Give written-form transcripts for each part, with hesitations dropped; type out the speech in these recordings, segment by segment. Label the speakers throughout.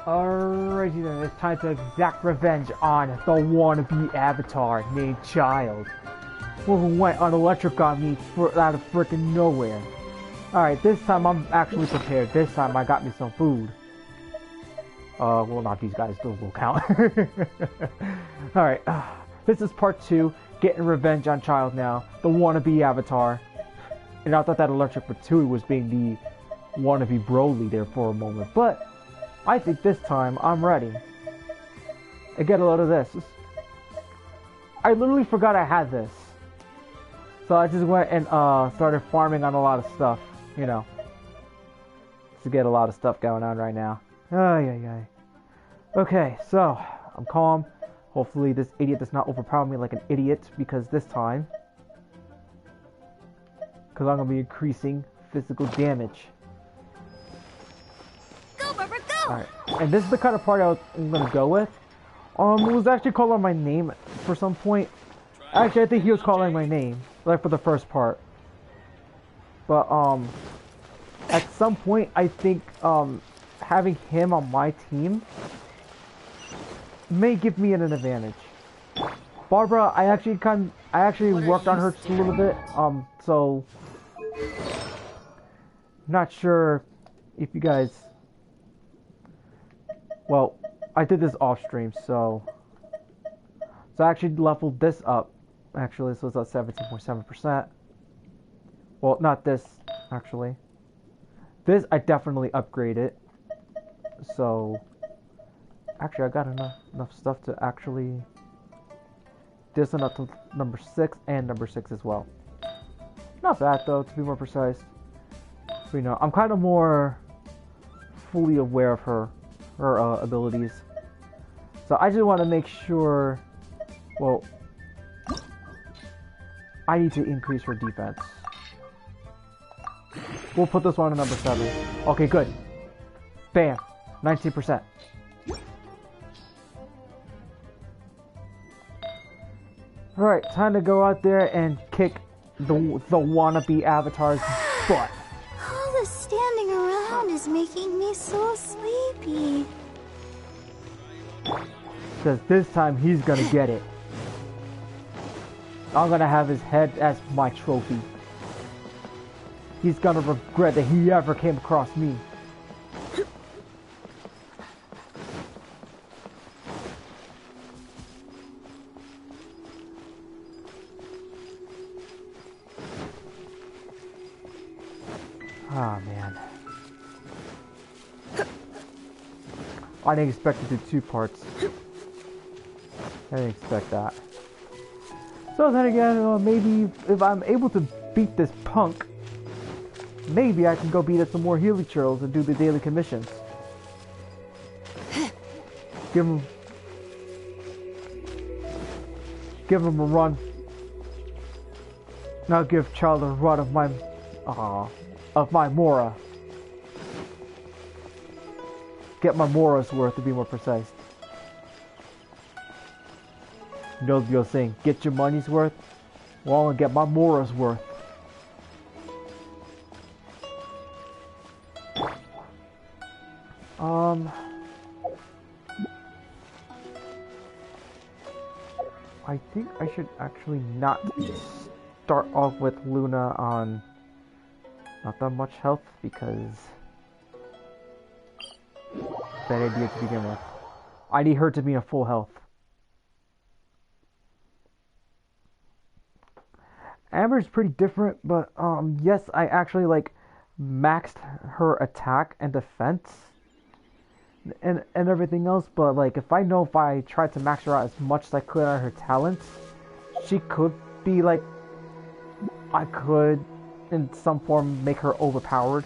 Speaker 1: Alrighty then, it's time to exact revenge on the wannabe avatar named Childe, who went unelectric on me out of freaking nowhere. Alright, this time I'm actually prepared. This time I got me some food. Well, not these guys, those will count. Alright, this is part 2, getting revenge on Childe now, the wannabe avatar. And I thought that electric Patui was being the wannabe Broly there for a moment, but I think this time I'm ready. And get a load of this. I literally forgot I had this. So I just went and started farming on a lot of stuff, you know. To get a lot of stuff going on right now. Ay, ay, ay. Okay, so I'm calm. Hopefully this idiot does not overpower me like an idiot, because this time, because I'm going to be increasing physical damage. Alright, and this is the kind of part I'm gonna go with. It was actually calling my name for some point. Actually, I think he was calling my name, like for the first part. But, at some point, I think, having him on my team may give me an advantage. Barbara, I actually worked on her just a little bit, so not sure if you guys. Well, I did this off stream, so I actually leveled this up. Actually, so it's at 17.7%. Well, not this, actually. This I definitely upgraded. So, actually, I got enough stuff to actually this one up to number 6 and number 6 as well. Not bad though, to be more precise. But, you know, I'm kind of more fully aware of her abilities. So I just want to make sure, well, I need to increase her defense. We'll put this one on number 7. Okay, good. Bam. 19%. Alright, time to go out there and kick the wannabe avatar's butt.
Speaker 2: All the standing around is making me so sleepy.
Speaker 1: Because this time he's gonna get it. I'm gonna have his head as my trophy. He's gonna regret that he ever came across me. Ah, man. I didn't expect to do 2 parts. I didn't expect that. So then again, maybe if I'm able to beat this punk, maybe I can go beat up some more Healy Churls and do the daily commissions. Give him a run. Now give Childe a run of my Mora. Get my Mora's worth, to be more precise. You know the old saying, get your money's worth? Well, I'm gonna get my Mora's worth. I think I should actually not start off with Luna on not that much health, because bad idea to begin with. I need her to be in full health. Amber's pretty different, but yes, I actually like maxed her attack and defense and everything else, but like if I tried to max her out as much as I could on her talents, she could be like, I could in some form make her overpowered.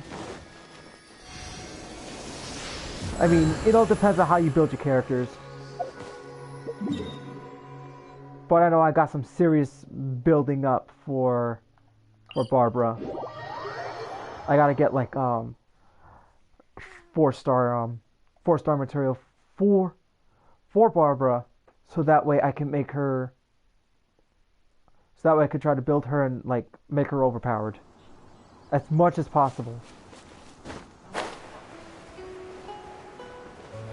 Speaker 1: I mean, it all depends on how you build your characters. But I know I got some serious building up for Barbara. I gotta get like 4-star material for Barbara, so that way I can make her. So that way I could try to build her and like make her overpowered as much as possible.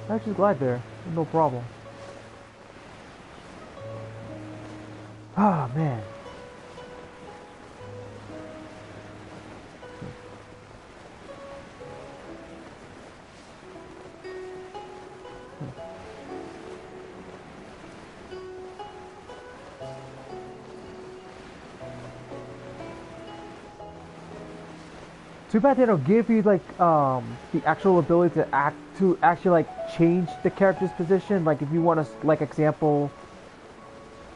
Speaker 1: I just glide there, no problem. Ah, man. Too bad they don't give you like the actual ability to actually like change the character's position. Like if you want to, like example,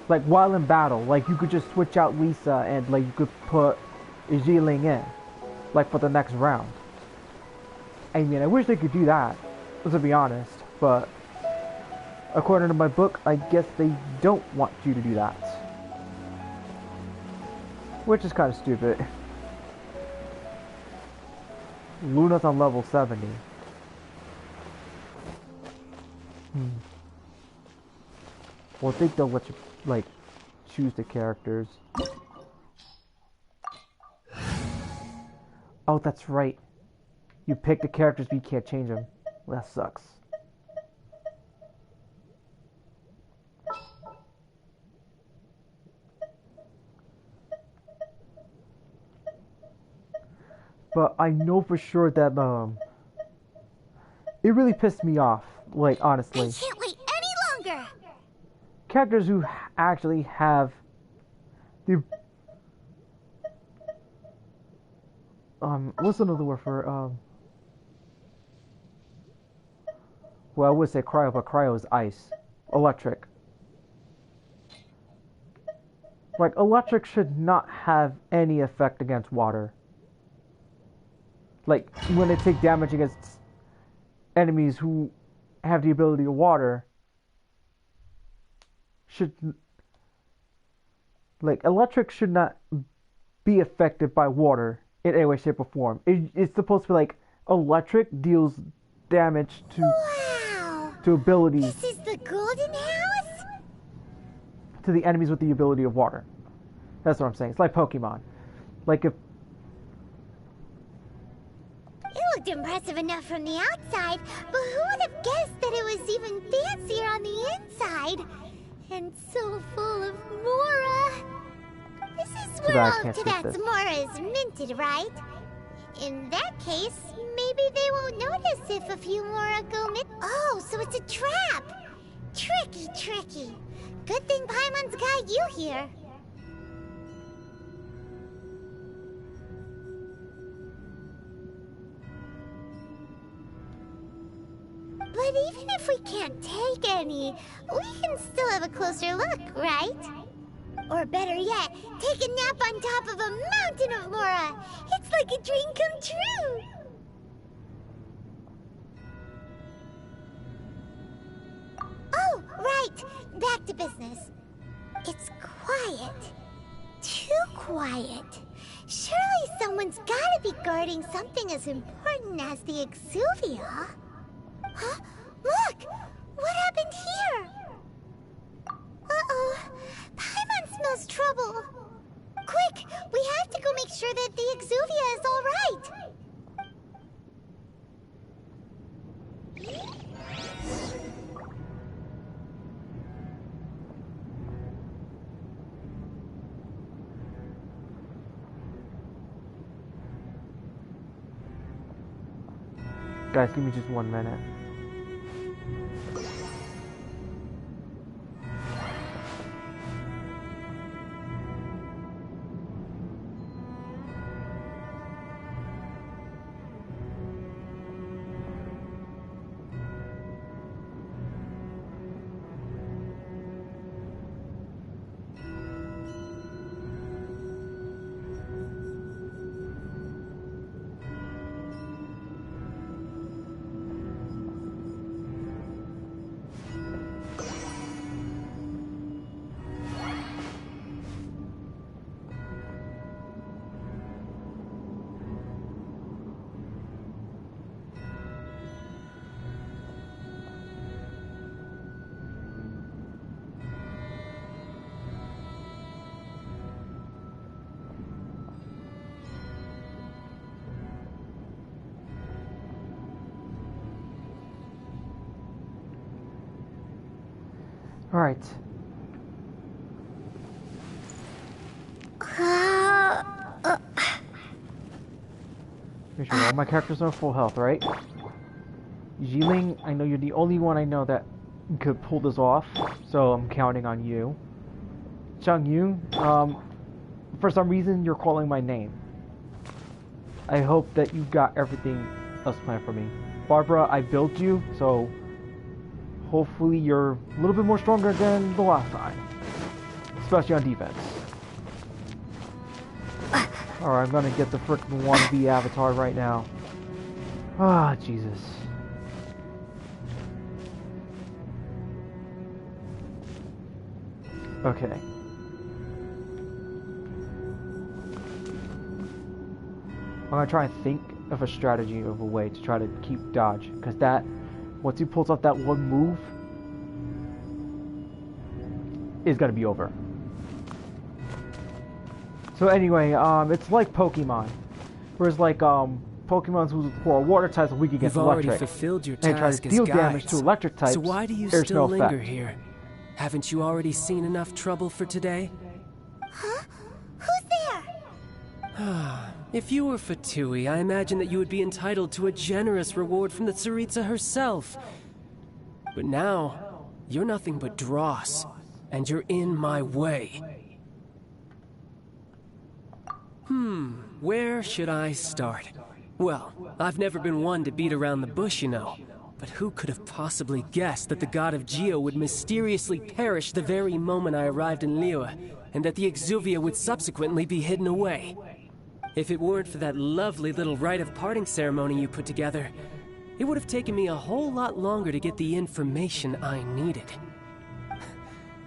Speaker 1: like while in battle, like you could just switch out Lisa and like you could put Xiling in, like for the next round. I mean, I wish they could do that, to be honest, but according to my book, I guess they don't want you to do that, which is kind of stupid. Luna's on level 70. Well, I think they'll let you, like, choose the characters. Oh, that's right. You pick the characters, but you can't change them. Well, that sucks. But I know for sure that, it really pissed me off, like, honestly.
Speaker 2: I can't wait any longer!
Speaker 1: Characters who actually have the... what's another word for, well, I would say cryo, but cryo is ice. Electric. Like, electric should not have any effect against water. Like, when they take damage against enemies who have the ability of water, should... Like, electric should not be affected by water in any way, shape, or form. It's supposed to be like, electric deals damage to...
Speaker 2: Wow!
Speaker 1: To abilities...
Speaker 2: This is the Golden House?
Speaker 1: To the enemies with the ability of water. That's what I'm saying. It's like Pokemon. Like if...
Speaker 2: It looked impressive enough from the outside, but who would have guessed that it was even fancier on the inside? And so full of Mora. This is where all of Tibet's Mora is minted, right? In that case, maybe they won't notice if a few Mora go mid... Oh, so it's a trap! Tricky, tricky. Good thing Paimon's got you here. But even if we can't take any, we can still have a closer look, right? Or better yet, take a nap on top of a mountain of Mora. It's like a dream come true. Oh, right. Back to business. It's quiet. Too quiet. Surely someone's gotta be guarding something as important as the Exuvia. Huh? Look! What happened here? Uh-oh. Paimon smells trouble. Quick! We have to go make sure that the Exuvia is all right.
Speaker 1: Guys, give me just 1 minute. Alright. Make sure all my characters are full health, right? Jiling, I know you're the only one I know that could pull this off, so I'm counting on you. Changyu, for some reason you're calling my name. I hope that you got everything else planned for me. Barbara, I built you, so hopefully you're a little bit more stronger than the last time. Especially on defense. Alright, I'm gonna get the frickin' wannabe avatar right now. Ah, Jesus. Okay. I'm gonna try and think of a strategy of a way to try to keep dodge, because that, once he pulls off that one move, is gonna be over. So anyway, it's like Pokemon, whereas like Pokemon who are water types are weak against electric.
Speaker 3: You've already fulfilled your
Speaker 1: and try
Speaker 3: task
Speaker 1: to
Speaker 3: as
Speaker 1: deal
Speaker 3: guides.
Speaker 1: damage to electric types.
Speaker 3: So why do you
Speaker 1: there's
Speaker 3: still
Speaker 1: no
Speaker 3: linger
Speaker 1: effect.
Speaker 3: here? Haven't you already seen enough trouble for today?
Speaker 2: Huh? Who's there?
Speaker 3: If you were Fatui, I imagine that you would be entitled to a generous reward from the Tsaritsa herself. But now, you're nothing but dross, and you're in my way. Where should I start? Well, I've never been one to beat around the bush, you know. But who could have possibly guessed that the god of Geo would mysteriously perish the very moment I arrived in Liyue, and that the Exuvia would subsequently be hidden away? If it weren't for that lovely little rite of parting ceremony you put together, it would have taken me a whole lot longer to get the information I needed.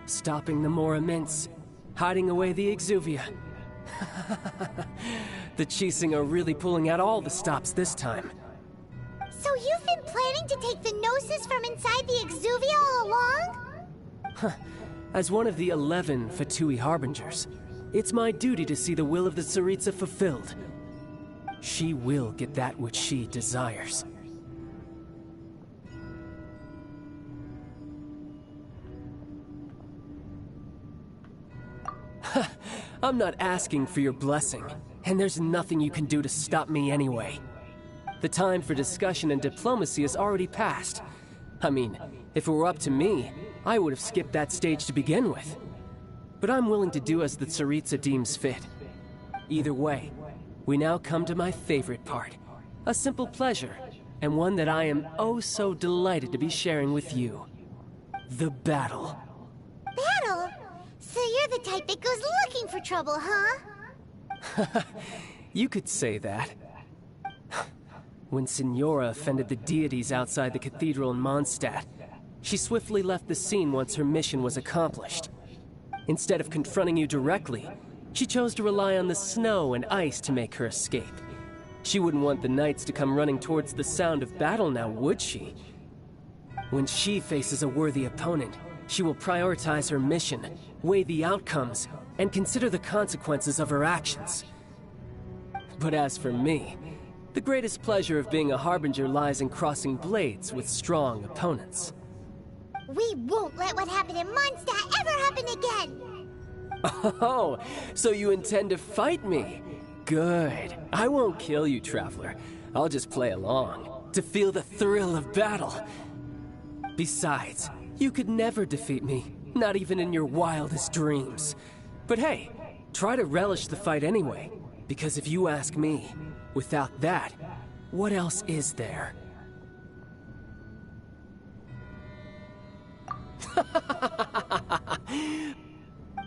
Speaker 3: Stopping the Mora Mints, hiding away the Exuvia. The Chising are really pulling out all the stops this time.
Speaker 2: So you've been planning to take the Gnosis from inside the Exuvia all along?
Speaker 3: As one of the 11 Fatui Harbingers, it's my duty to see the will of the Tsaritsa fulfilled. She will get that which she desires. I'm not asking for your blessing, and there's nothing you can do to stop me anyway. The time for discussion and diplomacy has already passed. I mean, if it were up to me, I would have skipped that stage to begin with. But I'm willing to do as the Tsaritsa deems fit. Either way, we now come to my favorite part. A simple pleasure, and one that I am oh so delighted to be sharing with you. The battle.
Speaker 2: Battle? So you're the type that goes looking for trouble, huh?
Speaker 3: You could say that. When Signora offended the deities outside the cathedral in Mondstadt, she swiftly left the scene once her mission was accomplished. Instead of confronting you directly, she chose to rely on the snow and ice to make her escape. She wouldn't want the knights to come running towards the sound of battle now, would she? When she faces a worthy opponent, she will prioritize her mission, weigh the outcomes, and consider the consequences of her actions. But as for me, the greatest pleasure of being a Harbinger lies in crossing blades with strong opponents.
Speaker 2: We won't let what happened in Mondstadt ever happen again!
Speaker 3: Oh, so you intend to fight me? Good. I won't kill you, Traveler. I'll just play along, to feel the thrill of battle. Besides, you could never defeat me, not even in your wildest dreams. But hey, try to relish the fight anyway, because if you ask me, without that, what else is there?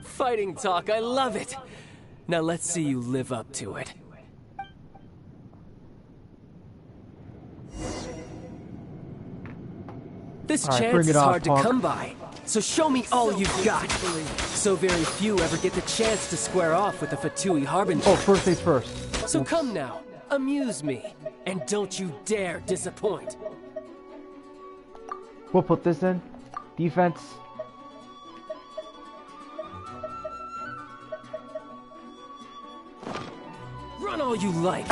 Speaker 3: Fighting talk, I love it! Now let's see you live up to it. This chance is hard to come by, so show me all you've got. So very few ever get the chance to square off with a Fatui Harbinger.
Speaker 1: Oh, first things first.
Speaker 3: So come now, amuse me, and don't you dare disappoint.
Speaker 1: We'll put this in. Defense.
Speaker 3: Run all you like.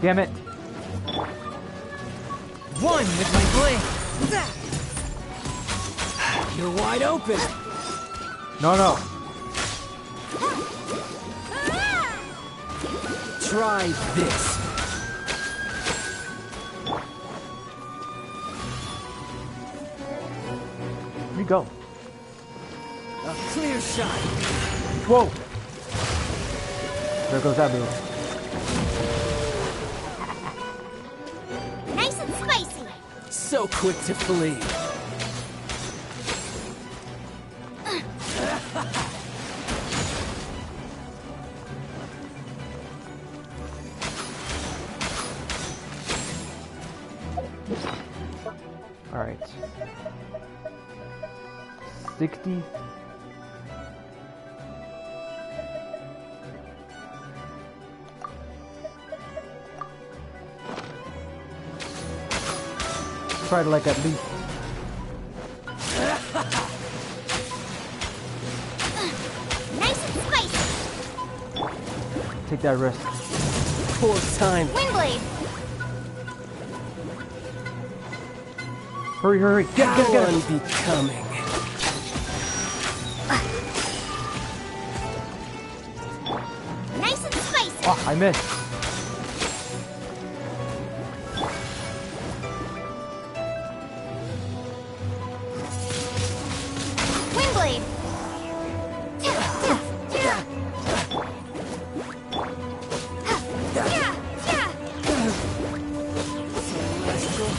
Speaker 1: Damn it.
Speaker 4: One with my blade.
Speaker 3: You're wide open.
Speaker 1: No, no.
Speaker 3: Try this.
Speaker 1: Where'd you go?
Speaker 3: A clear shot.
Speaker 1: Whoa. There goes that move.
Speaker 2: Nice and spicy.
Speaker 3: So quick to flee.
Speaker 1: All right. 60. Try to like at least.
Speaker 2: Nice and spicy.
Speaker 1: Take that risk.
Speaker 3: Poor time.
Speaker 2: Windblade.
Speaker 1: Hurry, hurry. Get
Speaker 3: How
Speaker 1: it.
Speaker 3: unbecoming.
Speaker 2: Nice and spicy.
Speaker 1: Oh, I missed.
Speaker 2: Windblade.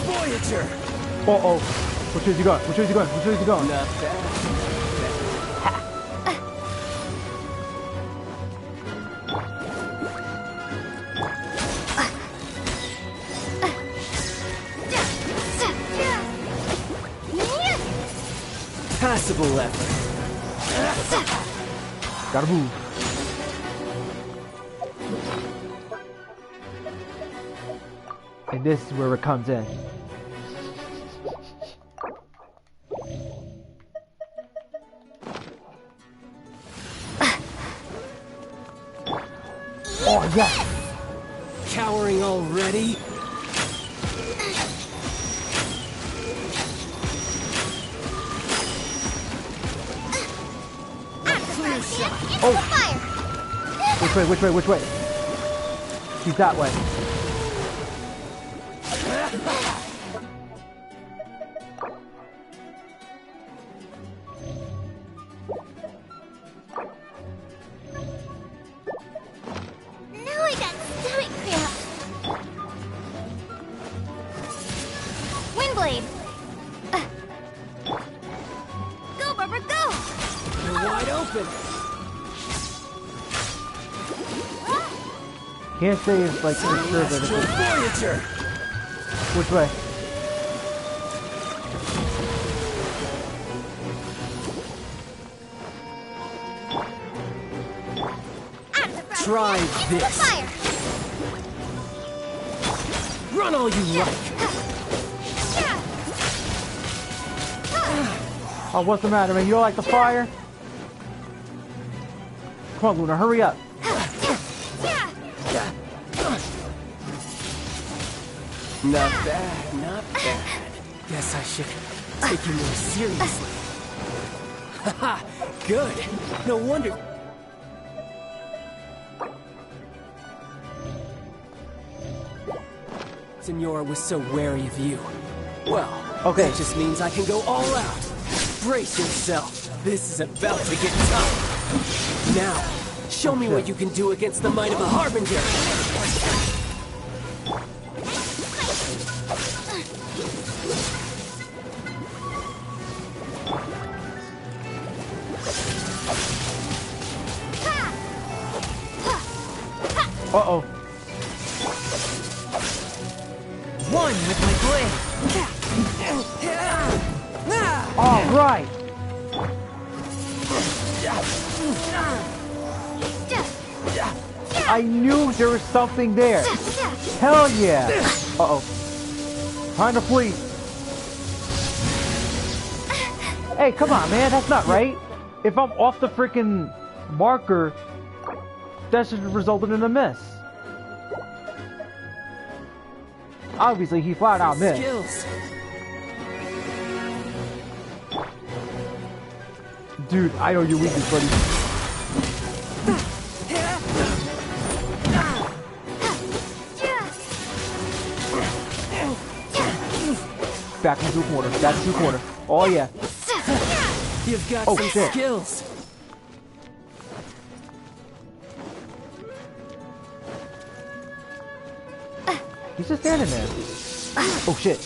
Speaker 3: Voyager.
Speaker 1: Uh-oh. Which way is he going? Which way is he going? Which way is he going?
Speaker 3: Not bad. Passable effort.
Speaker 1: Gotta move. And this is where it comes in. Oh, yes!
Speaker 3: Cowering already?
Speaker 2: Oh! Fire.
Speaker 1: Which way, which way, which way? He's that way.
Speaker 2: Now I got stomach cramp. Windblade. Go, Barbara, go!
Speaker 3: You're wide open.
Speaker 1: Can't say it's like for sure that
Speaker 3: Celestial
Speaker 1: it's
Speaker 3: Voyager.
Speaker 1: which way?
Speaker 3: Try this.
Speaker 2: Fire.
Speaker 3: Run all you like.
Speaker 1: Oh, what's the matter, man? You don't like the fire? Come on, Luna, hurry up.
Speaker 3: Not bad, not bad. Guess I should take you more seriously. Haha, good. No wonder. Senora was so wary of you. Well,
Speaker 1: Okay.
Speaker 3: that just means I can go all out. Brace yourself. This is about to get tough. Now, show me what you can do against the might of a Harbinger.
Speaker 1: Uh-oh.
Speaker 4: One with my blade.
Speaker 1: All right. I knew there was something there. Hell yeah. Uh-oh. Time to flee. Hey, come on, man. That's not right. If I'm off the freaking marker, that should have resulted in a miss. Obviously, he flat out missed.
Speaker 3: Skills.
Speaker 1: Dude, I know your weakness, buddy. Back into a corner. Back into a corner. Oh yeah.
Speaker 3: You've got
Speaker 1: Oh,
Speaker 3: some
Speaker 1: shit.
Speaker 3: skills.
Speaker 1: He's just standing there. Oh shit.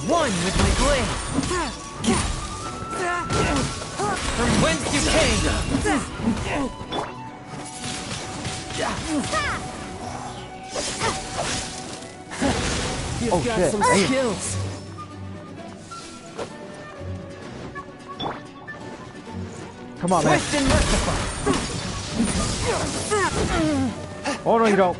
Speaker 4: One with my blade. From whence you came.
Speaker 3: You've
Speaker 1: Oh,
Speaker 3: got
Speaker 1: shit.
Speaker 3: some
Speaker 1: Damn.
Speaker 3: skills.
Speaker 1: Come on, man.
Speaker 4: Twist and merciful.
Speaker 1: Oh no, you don't.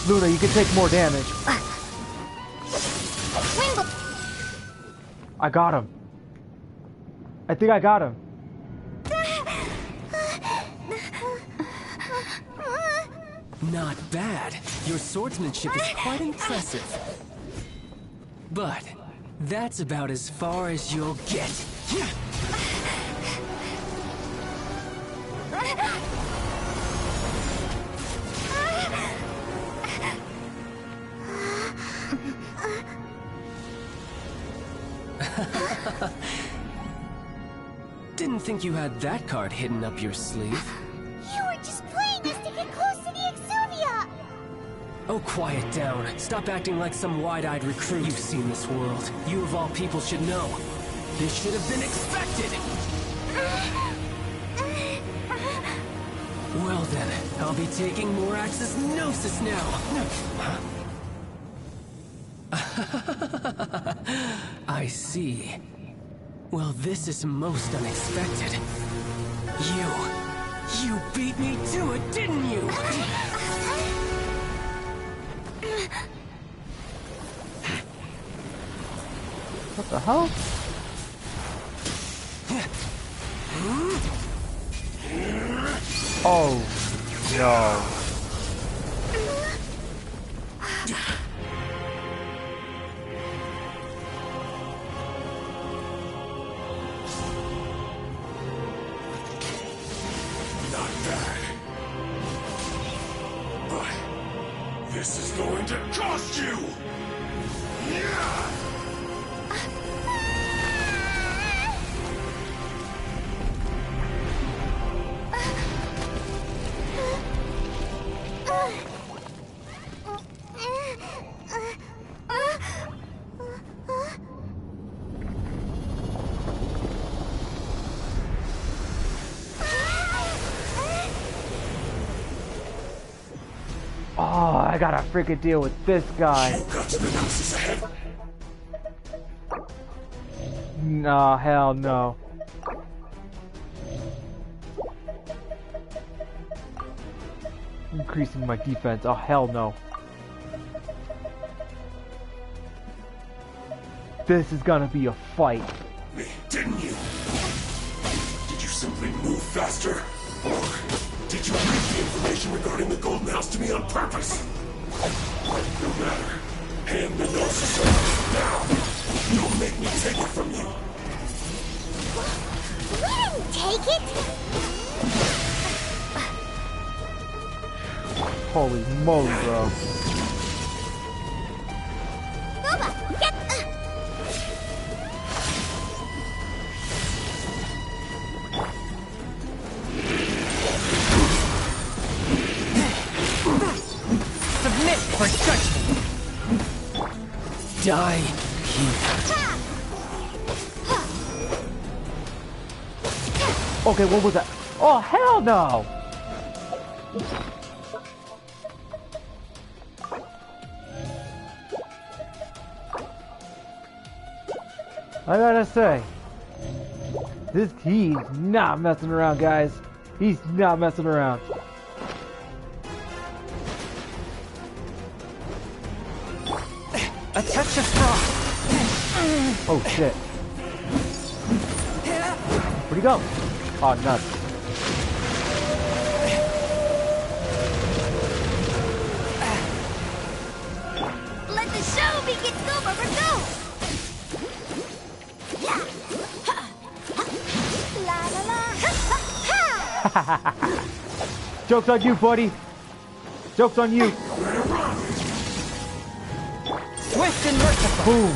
Speaker 1: Luna, you can take more damage. I got him. I think I got him.
Speaker 3: Not bad. Your swordsmanship is quite impressive. But that's about as far as you'll get. Didn't think you had that card hidden up your sleeve.
Speaker 2: You were just playing us to get close to the Exuvia!
Speaker 3: Oh, quiet down. Stop acting like some wide-eyed recruit. You've seen this world. You of all people should know. This should have been expected! Well then, I'll be taking Morax's Gnosis now! I see. Well, this is most unexpected. You beat me to it, didn't you?
Speaker 1: What the hell? Oh no.
Speaker 5: Not bad. But this is going to cost you! Yeah!
Speaker 1: Oh, I gotta freaking deal with this guy.
Speaker 5: You got to the Gnosis ahead.
Speaker 1: Nah, hell no. Increasing my defense. Oh, hell no. This is gonna be a fight.
Speaker 5: Me, didn't you? Did you simply move faster? Or did you leak the information regarding the Golden House to me on purpose? No matter. Hand the Gnosis over. Now! Don't make me take it from you.
Speaker 2: We didn't take it!
Speaker 1: Holy moly, bro.
Speaker 2: Boba, get...
Speaker 4: Submit for judgment.
Speaker 3: Die.
Speaker 1: Okay, what was that? Oh, hell no! I gotta say, he's not messing around, guys. He's not messing around.
Speaker 4: A touch of frost.
Speaker 1: Oh shit. Where'd he go? Oh, nuts.
Speaker 2: Let the show begin. Go, Bubba, go! La la la. Ha, ha.
Speaker 1: Joke's on you, buddy. Joke's on you.
Speaker 4: Swift and merciful.
Speaker 1: Boom.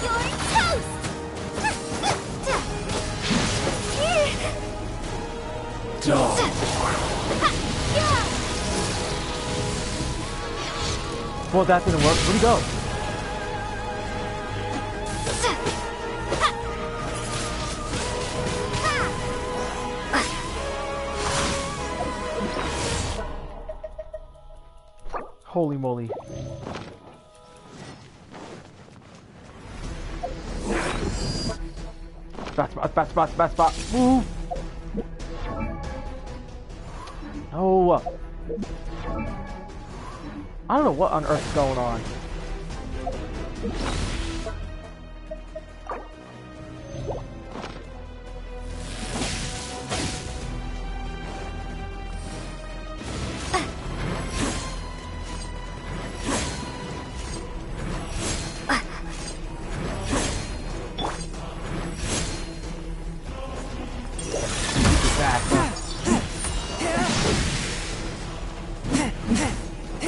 Speaker 2: You're toast!
Speaker 5: Dog.
Speaker 1: Well, that didn't work. Where'd he go? Holy moly. Bad spot. Move. Oh. I don't know what on earth is going on.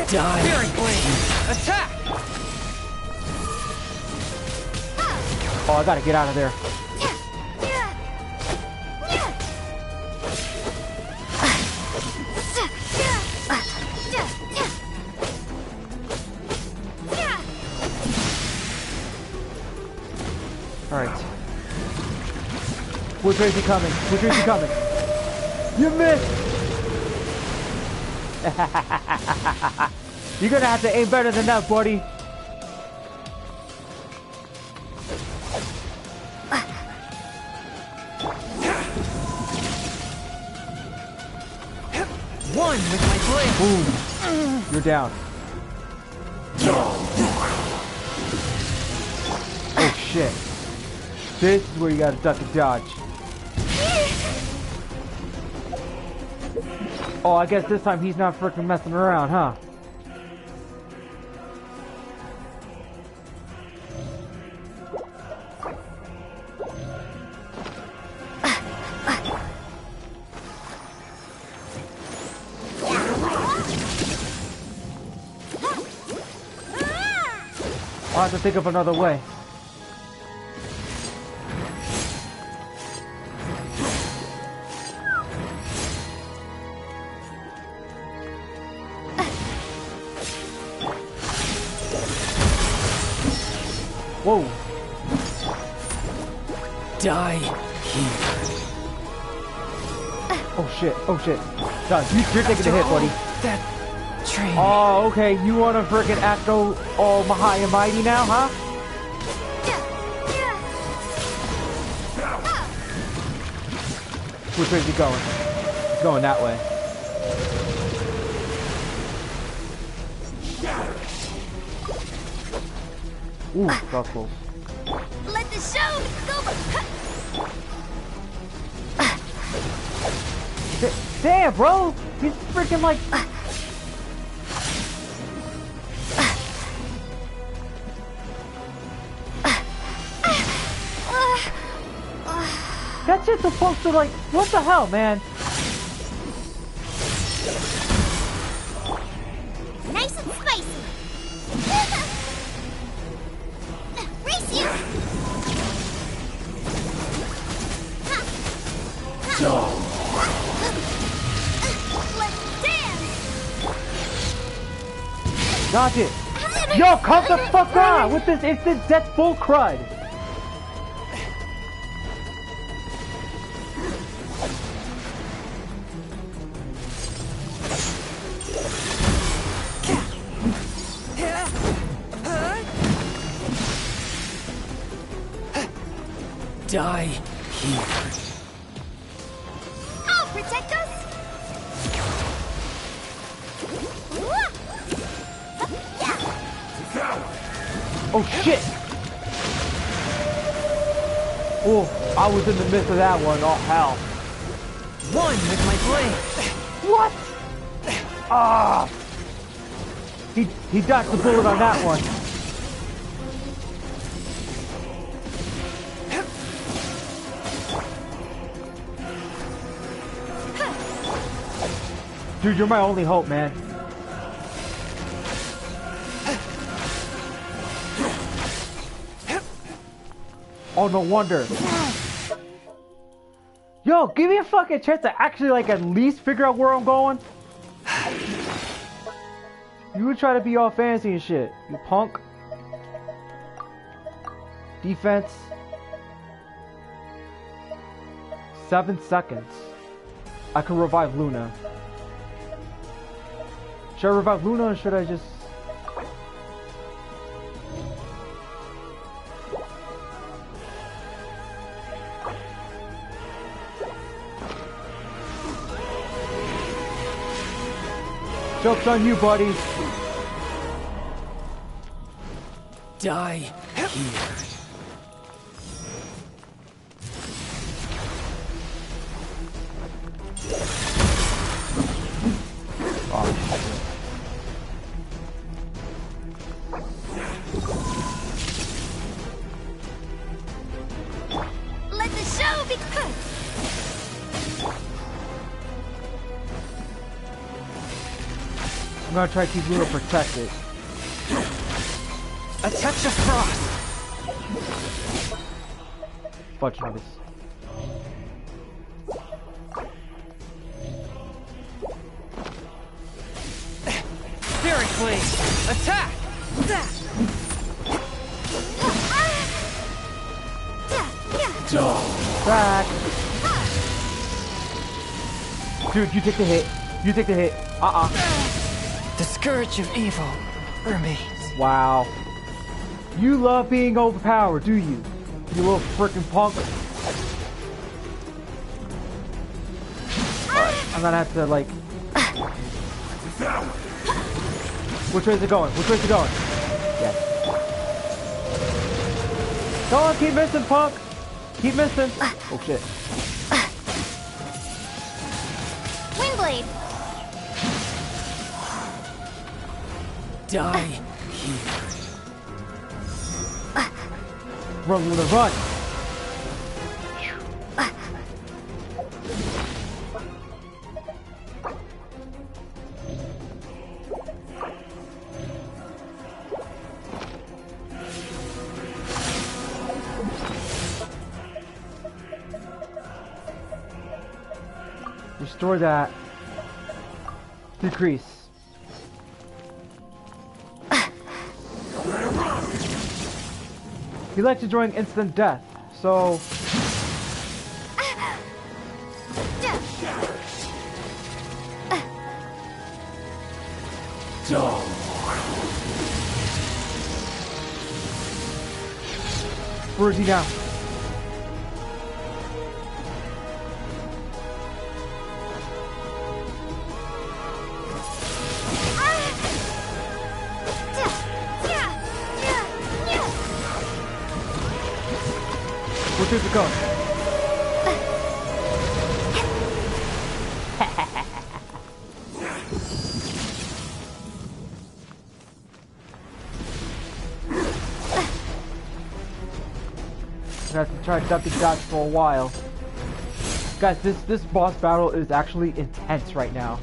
Speaker 4: Spirit Blade! Attack!
Speaker 1: Oh, I gotta get out of there. Alright. Which way is he coming? Which way is he coming? You missed! You're gonna have to aim better than that, buddy.
Speaker 4: One with my blade.
Speaker 1: Boom. You're down. Oh shit. This is where you gotta duck and dodge. Oh, I guess this time he's not freaking messing around, huh? I'll have to think of another way. Whoa.
Speaker 3: Die here.
Speaker 1: Oh shit, oh shit. No, you're taking a hit, buddy.
Speaker 4: That train.
Speaker 1: Oh, okay, you wanna frickin' act all high and mighty now, huh? Which way is he going? He's going that way. Ooh, that was close.
Speaker 2: Let the show go.
Speaker 1: Damn, bro! He's freaking like... That's just supposed to like... What the hell, man?
Speaker 2: Nice and spicy. Race you. Let's dance.
Speaker 1: Dodge it! Yo, come the fuck on with this instant death bull crud!
Speaker 3: Die here.
Speaker 2: I'll protect us.
Speaker 1: Oh shit! Oh, I was in the midst of that one. Oh hell!
Speaker 4: One with my blade.
Speaker 1: What? Ah! He dodged the bullet on that one. Dude, you're my only hope, man. Oh, no wonder. Yo, give me a fucking chance to actually, like, at least figure out where I'm going. You would try to be all fancy and shit, you punk. Defense. 7 seconds. I can revive Luna. Should I revive Luna or should I just... Joke's on you, buddy.
Speaker 3: Die here.
Speaker 2: Let the show begin!
Speaker 1: I'm gonna try to keep Luna protected.
Speaker 4: A touch of frost.
Speaker 1: Fudge nuggets.
Speaker 4: Spirit blade. Attack.
Speaker 1: Back. Dude, you take the hit. You take the hit.
Speaker 4: The scourge of evil remains.
Speaker 1: Wow. You love being overpowered, do you? You little freaking punk. Alright, I'm gonna have to, like... Which way is it going? Which way is it going? Yes. Come on, keep missing, punk! Keep missing! Oh shit.
Speaker 2: Windblade!
Speaker 3: Die here.
Speaker 1: Run, Luna, run! Restore that. Decrease. He likes enjoying instant death, so... Where is he now? Which way is it going? I have to try ducking dodge for a while. Guys, this boss battle is actually intense right now.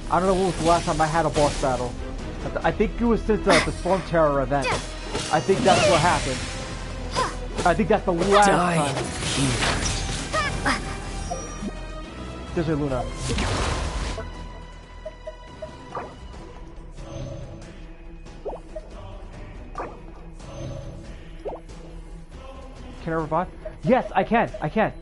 Speaker 1: I don't know when was the last time I had a boss battle. I think it was since the Storm Terror event. I think that's what happened. I think that's the last time. There's your Luna. Can I revive? Yes, I can. I can.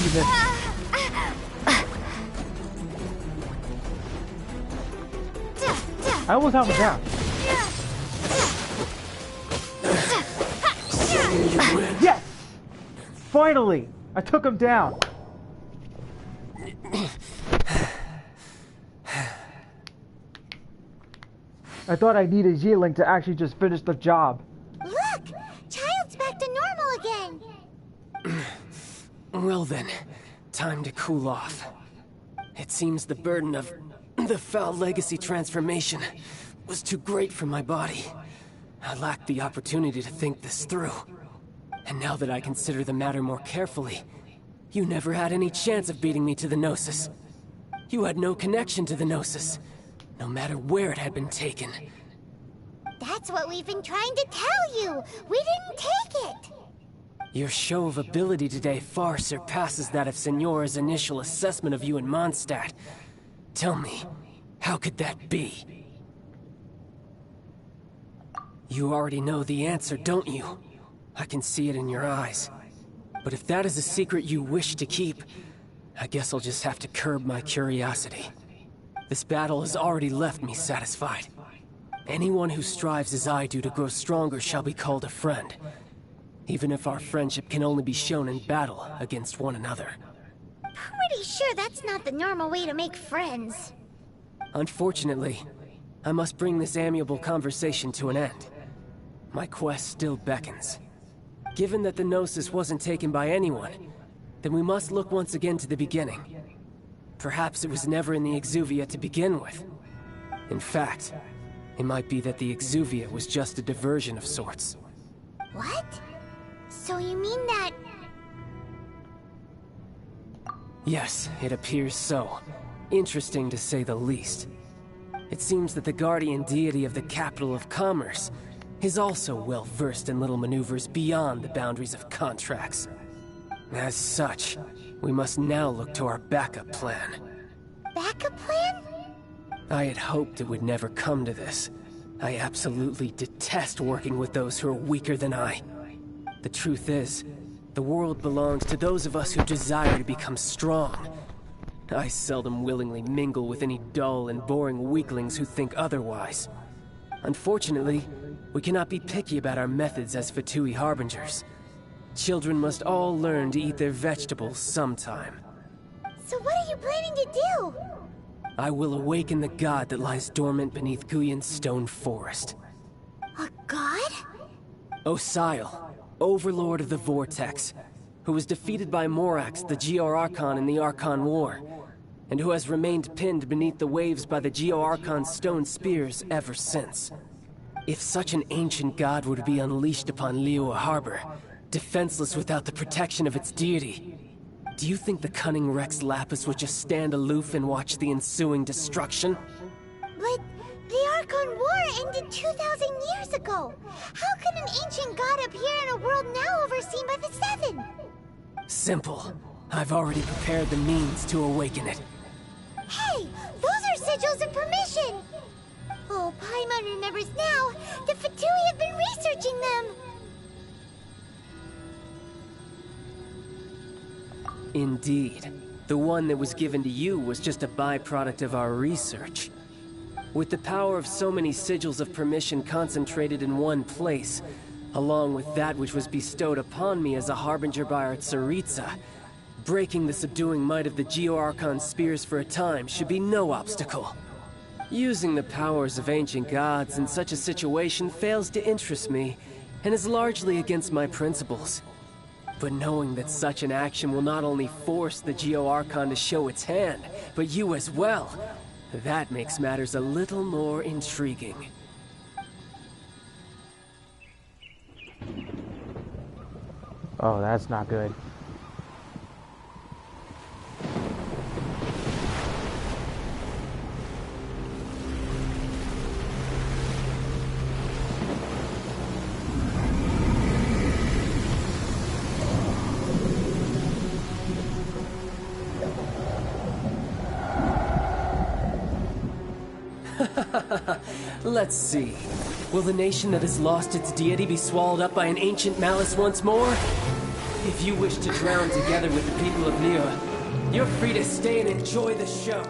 Speaker 1: You missed. I almost have him down. Yes! Finally! I took him down. I thought I needed Yearling to actually just finish the job.
Speaker 2: Look! Childe's back to normal again!
Speaker 3: Well then, time to cool off. It seems the burden of the foul legacy transformation was too great for my body. I lacked the opportunity to think this through. And now that I consider the matter more carefully, you never had any chance of beating me to the Gnosis. You had no connection to the Gnosis, no matter where it had been taken.
Speaker 2: That's what we've been trying to tell you! We didn't take it!
Speaker 3: Your show of ability today far surpasses that of Signora's initial assessment of you in Mondstadt. Tell me, how could that be? You already know the answer, don't you? I can see it in your eyes. But if that is a secret you wish to keep, I guess I'll just have to curb my curiosity. This battle has already left me satisfied. Anyone who strives as I do to grow stronger shall be called a friend. Even if our friendship can only be shown in battle against one another.
Speaker 2: Pretty sure that's not the normal way to make friends.
Speaker 3: Unfortunately, I must bring this amiable conversation to an end. My quest still beckons. Given that the Gnosis wasn't taken by anyone, then we must look once again to the beginning. Perhaps it was never in the Exuvia to begin with. In fact, it might be that the Exuvia was just a diversion of sorts.
Speaker 2: What? So you mean that...
Speaker 3: Yes, it appears so. Interesting to say the least. It seems that the guardian deity of the capital of commerce is also well versed in little maneuvers beyond the boundaries of contracts. As such, we must now look to our backup plan.
Speaker 2: Backup plan?
Speaker 3: I had hoped it would never come to this. I absolutely detest working with those who are weaker than I. The truth is, the world belongs to those of us who desire to become strong. I seldom willingly mingle with any dull and boring weaklings who think otherwise. Unfortunately, we cannot be picky about our methods as Fatui Harbingers. Children must all learn to eat their vegetables sometime.
Speaker 2: So what are you planning to do?
Speaker 3: I will awaken the god that lies dormant beneath Guyon's stone forest.
Speaker 2: A god?
Speaker 3: Osial, overlord of the Vortex, who was defeated by Morax, the Geo-Archon in the Archon War, and who has remained pinned beneath the waves by the Geo-Archon's stone spears ever since. If such an ancient god were to be unleashed upon Liyue Harbor, defenseless without the protection of its deity, do you think the cunning Rex Lapis would just stand aloof and watch the ensuing destruction?
Speaker 2: But the Archon War ended 2,000 years ago. How can an ancient god appear in a world now overseen by the Seven?
Speaker 3: Simple. I've already prepared the means to awaken it.
Speaker 2: Hey, those are sigils and permission! Oh, Paimon remembers now. The Fatui have been researching them.
Speaker 3: Indeed. The one that was given to you was just a byproduct of our research. With the power of so many sigils of permission concentrated in one place, along with that which was bestowed upon me as a harbinger by our Tsaritsa, breaking the subduing might of the Geo-Archon spears for a time should be no obstacle. Using the powers of ancient gods in such a situation fails to interest me, and is largely against my principles. But knowing that such an action will not only force the Geo-Archon to show its hand, but you as well, that makes matters a little more intriguing.
Speaker 1: Oh, that's not good.
Speaker 3: Let's see. Will the nation that has lost its deity be swallowed up by an ancient malice once more? If you wish to drown together with the people of Nira, you're free to stay and enjoy the show.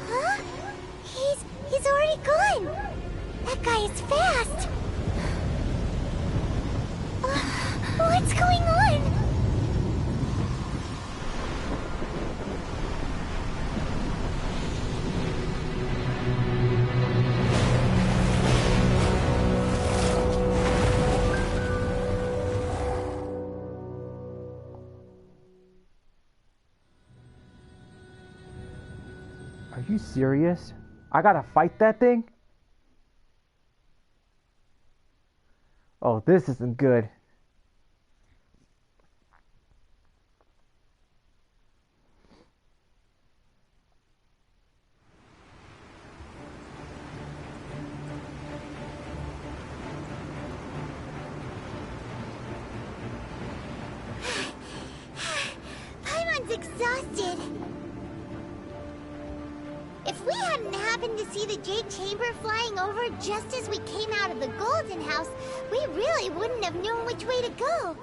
Speaker 2: Huh? He's already gone. That guy is fast. What's going on?
Speaker 1: Are you serious? I gotta fight that thing? Oh, this isn't good.
Speaker 2: Paimon's exhausted. If we hadn't happened to see the Jade Chamber flying over just as we came out of the Golden House, we really wouldn't have known which way to go.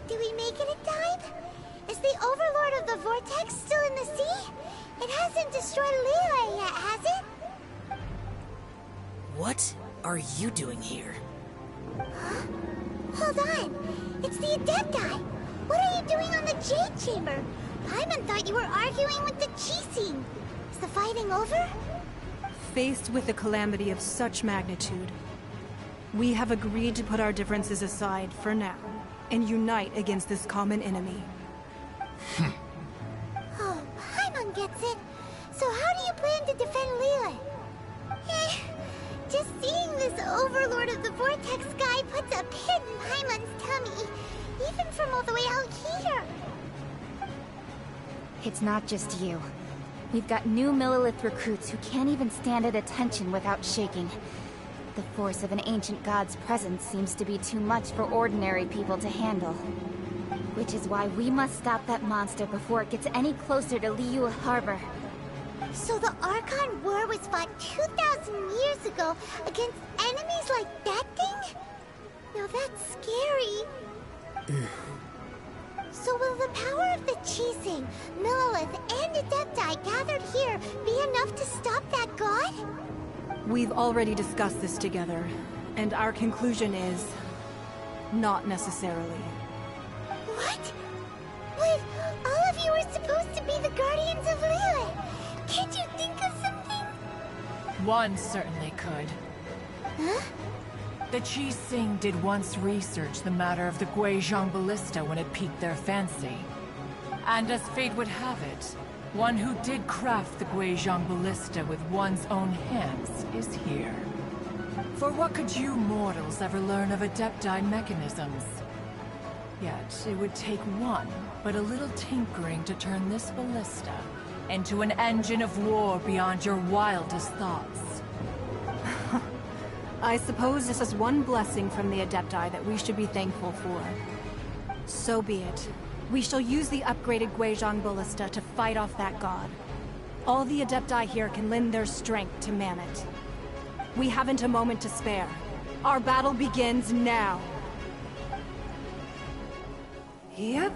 Speaker 2: Did we make it in time? Is the Overlord of the Vortex still in the sea? It hasn't destroyed Liyue yet, has it?
Speaker 6: What are you doing here?
Speaker 2: Huh? Hold on. It's the Adepti. What are you doing on the Jade Chamber? Paimon thought you were arguing with the Chising. Is the fighting over?
Speaker 7: Faced with a calamity of such magnitude, we have agreed to put our differences aside for now and unite against this common enemy.
Speaker 2: Oh, Paimon gets it. So how do you plan to defend Liyue? Just seeing this Overlord of the Vortex guy puts a pit in Paimon's tummy, even from all the way out here.
Speaker 8: It's not just you. We've got new Millelith recruits who can't even stand at attention without shaking. The force of an ancient god's presence seems to be too much for ordinary people to handle. Which is why we must stop that monster before it gets any closer to Liyue Harbor.
Speaker 2: So the Archon War was fought 2,000 years ago against enemies like that thing? Now that's scary. So will the power of the Chising, Millelith, and Adepti gathered here be enough to stop that god?
Speaker 7: We've already discussed this together, and our conclusion is... not necessarily.
Speaker 2: What? But all of you were supposed to be the Guardians of Liyue. Can't you think of something?
Speaker 9: One certainly could.
Speaker 2: Huh?
Speaker 9: The Chising did once research the matter of the Guizhong Ballista when it piqued their fancy. And as fate would have it, one who did craft the Guizhong Ballista with one's own hands is here. For what could you mortals ever learn of Adepti mechanisms? Yet, it would take one, but a little tinkering to turn this ballista into an engine of war beyond your wildest thoughts.
Speaker 7: I suppose this is one blessing from the Adepti that we should be thankful for. So be it. We shall use the upgraded Guizhong Ballista to fight off that god. All the Adepti here can lend their strength to man it. We haven't a moment to spare. Our battle begins now. Yep.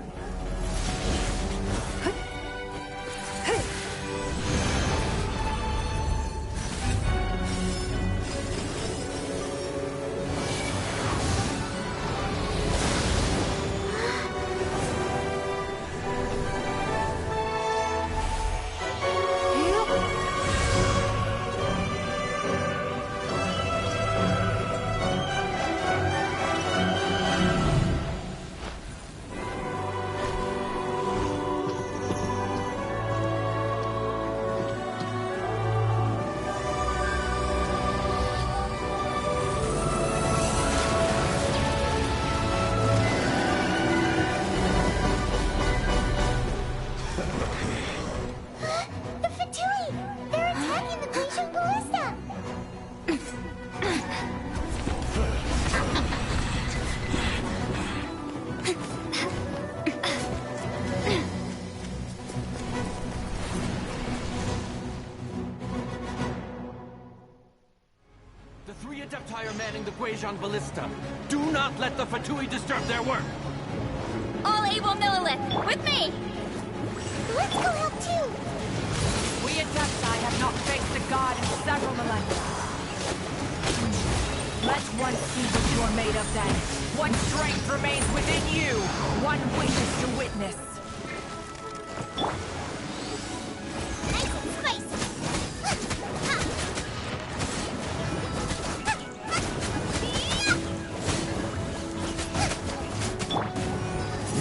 Speaker 4: manning the Guizhong Ballista. Do not let the Fatui disturb their work.
Speaker 8: All able Millilith, with me!
Speaker 2: Let's go help too!
Speaker 9: We Adepti have not faced a god in several millennia. Let one see what you are made of then. What strength remains within you? One wishes to witness.
Speaker 2: Nice and spicy!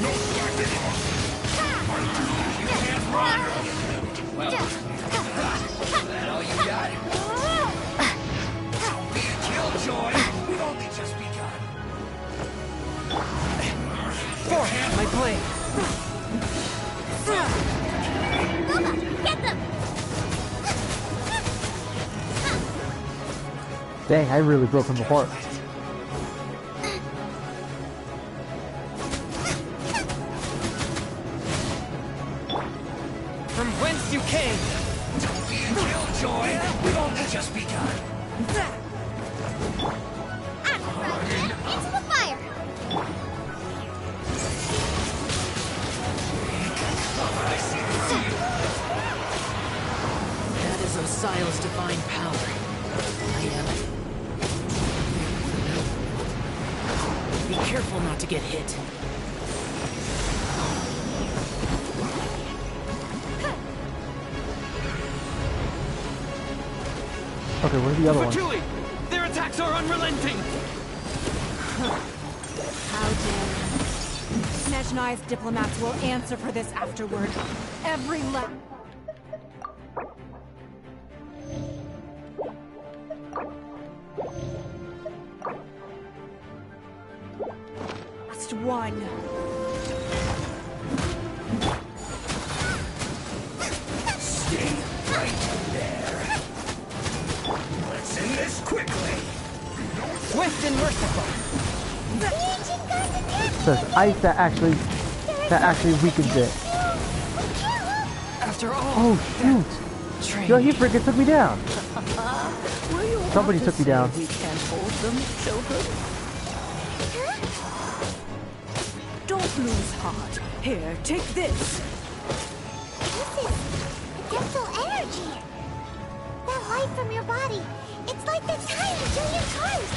Speaker 5: No backing off! You can't run! Well, that all you got? Don't be a killjoy! We've only just begun.
Speaker 4: Forehand, my blade.
Speaker 2: Mama, get them!
Speaker 1: Dang, I really broke him apart.
Speaker 4: From whence you came.
Speaker 5: Don't be a killjoy! We've only just begun.
Speaker 2: I'm running into the fire!
Speaker 6: That is Osial's divine power. I am. Be careful not to get hit.
Speaker 1: Okay, where's the other one?
Speaker 4: Fatui! Their attacks are unrelenting!
Speaker 7: How dare you. Snezhnai's diplomats will answer for this afterward. Every last one.
Speaker 5: Stay right there. Let's end this quickly.
Speaker 4: Swift and merciful!
Speaker 2: The ancient gods attack!
Speaker 1: So it's ice that actually weakens it.
Speaker 4: After all,
Speaker 1: Oh shoot! Yo, he freaking took me down. Somebody took me down.
Speaker 6: We can't hold them, children. Don't lose heart. Here, take this.
Speaker 2: This is dental energy. That light from your body. It's like the time until your toast.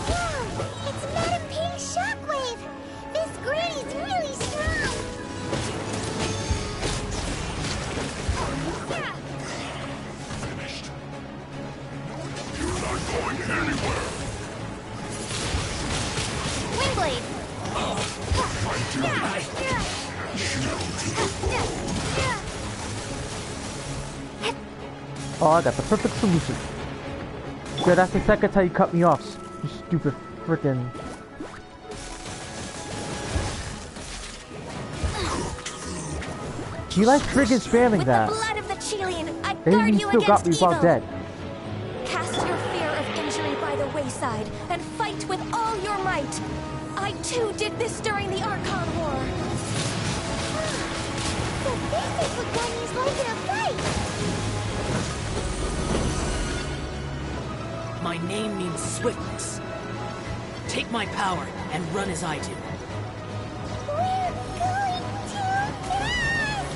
Speaker 2: Wow, it's Madam Ping's shockwave. This granny's really strong.
Speaker 5: Finished. You're not going anywhere.
Speaker 2: Windblade.
Speaker 5: My duty. Shield to the bone.
Speaker 1: Oh, I got the perfect solution. Yeah, that's the second time you cut me off, you stupid frickin'. You like friggin' spamming
Speaker 8: With
Speaker 1: that.
Speaker 8: the blood of the Chilean, I
Speaker 1: And
Speaker 8: guard
Speaker 1: you
Speaker 8: you
Speaker 1: still got
Speaker 8: against
Speaker 1: me
Speaker 8: evil.
Speaker 1: about dead.
Speaker 8: Cast your fear of injury by the wayside and fight with all your might. I too did this during the Archon War.
Speaker 2: So this is what Granny's like in a fight.
Speaker 6: My name means swiftness. Take my power and run as I do.
Speaker 2: We're going too fast.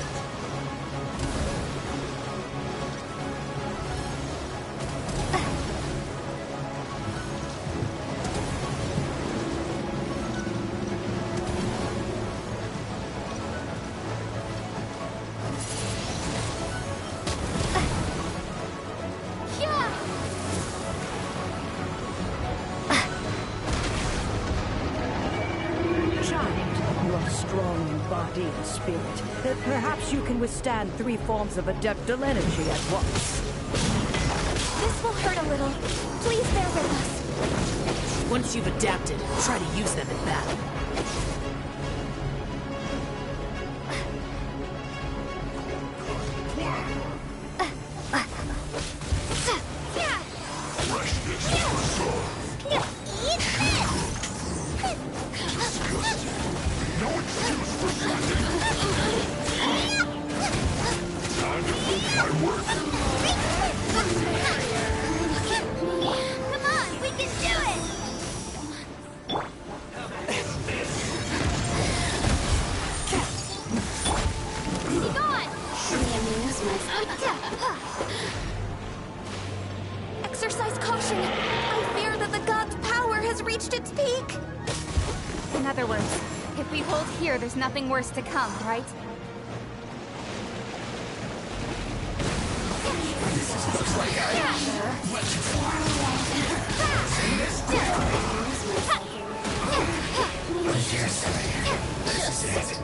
Speaker 10: Child, you are strong in body and spirit. Perhaps you can withstand 3 forms of adeptal energy at once.
Speaker 8: This will hurt a little. Please bear with us.
Speaker 6: Once you've adapted, try to use them in battle.
Speaker 5: Freshness preserved.
Speaker 2: Eat this.
Speaker 5: No excuse for slacking. Time to put my work.
Speaker 2: Come on, we can
Speaker 8: reached its peak! In other words, if we hold here, there's nothing worse to come, right?
Speaker 5: Looks like I went too far. I dare say, this is it.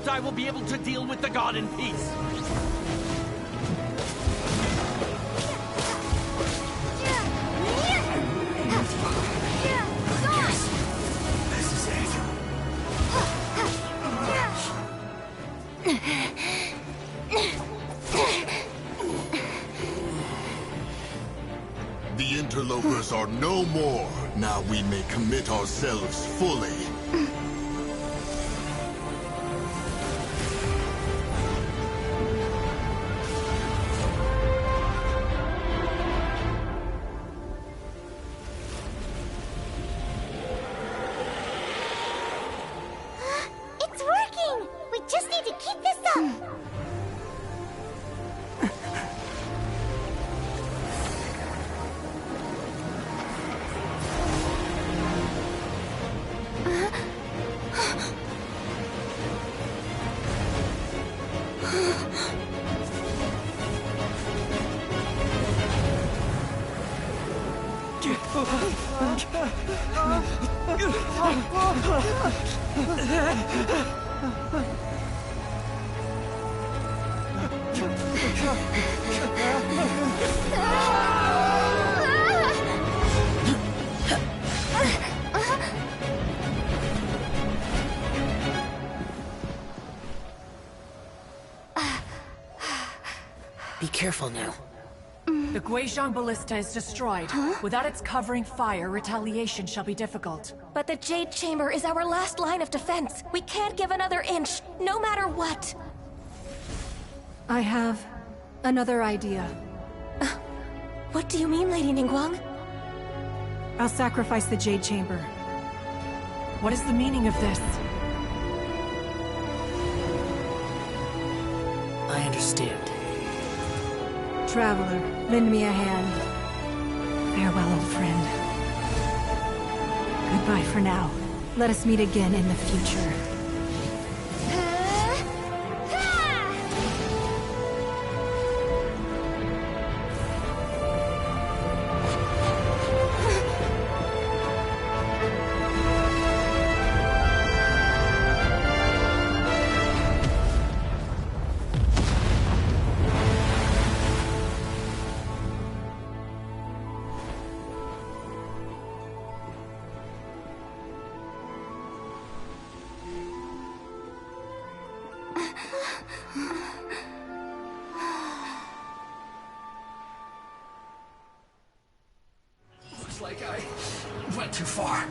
Speaker 4: I will be able to deal with the god in peace.
Speaker 5: This is it. The interlopers are no more. Now we may commit ourselves fully.
Speaker 6: Be careful now.
Speaker 9: The Guizhong Ballista is destroyed. Without its covering fire, retaliation shall be difficult.
Speaker 11: But the Jade Chamber is our last line of defense. We can't give another inch, no matter what.
Speaker 7: I have another idea.
Speaker 11: What do you mean, Lady Ningguang?
Speaker 7: I'll sacrifice the Jade Chamber.
Speaker 9: What is the meaning of this?
Speaker 6: I understand.
Speaker 7: Traveler, lend me a hand. Farewell, old friend. Goodbye for now. Let us meet again in the future.
Speaker 5: Looks like I went too far.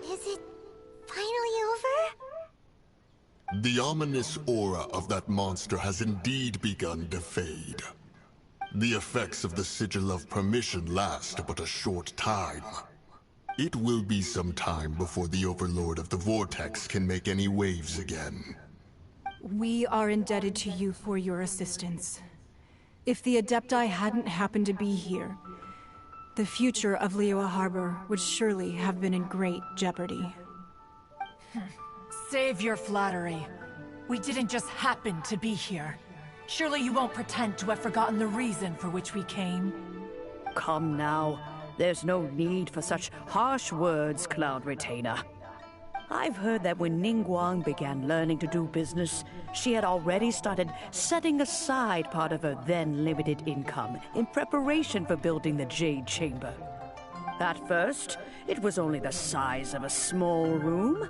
Speaker 2: Is it finally over?
Speaker 5: The ominous aura of that monster has indeed begun to fade. The effects of the Sigil of Permission last but a short time. It will be some time before the Overlord of the Vortex can make any waves again.
Speaker 7: We are indebted to you for your assistance. If the Adepti hadn't happened to be here, the future of Liyue Harbor would surely have been in great jeopardy.
Speaker 9: Save your flattery. We didn't just happen to be here. Surely you won't pretend to have forgotten the reason for which we came.
Speaker 10: Come now. There's no need for such harsh words, Cloud Retainer. I've heard that when Ningguang began learning to do business, she had already started setting aside part of her then limited income in preparation for building the Jade Chamber. At first, it was only the size of a small room,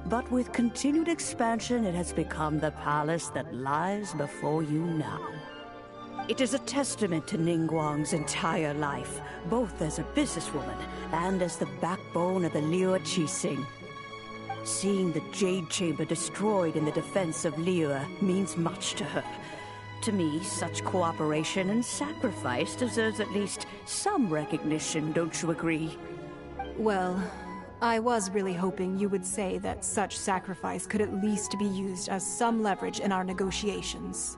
Speaker 10: but with continued expansion, it has become the palace that lies before you now. It is a testament to Ningguang's entire life, both as a businesswoman and as the backbone of the Liyue Qixing. Seeing the Jade Chamber destroyed in the defense of Liyue means much to her. To me, such cooperation and sacrifice deserves at least some recognition, don't you agree?
Speaker 7: Well, I was really hoping you would say that such sacrifice could at least be used as some leverage in our negotiations.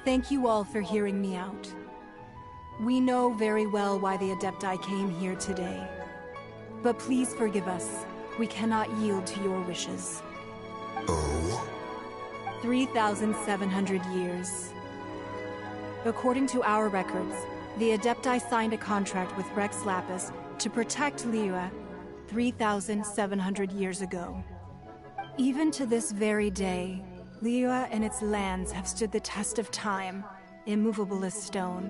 Speaker 7: Thank you all for hearing me out. We know very well why the Adepti came here today. But please forgive us. We cannot yield to your wishes.
Speaker 5: Oh?
Speaker 7: 3,700 years. According to our records, the Adepti signed a contract with Rex Lapis to protect Liyue 3,700 years ago. Even to this very day, Liyue and its lands have stood the test of time, immovable as stone,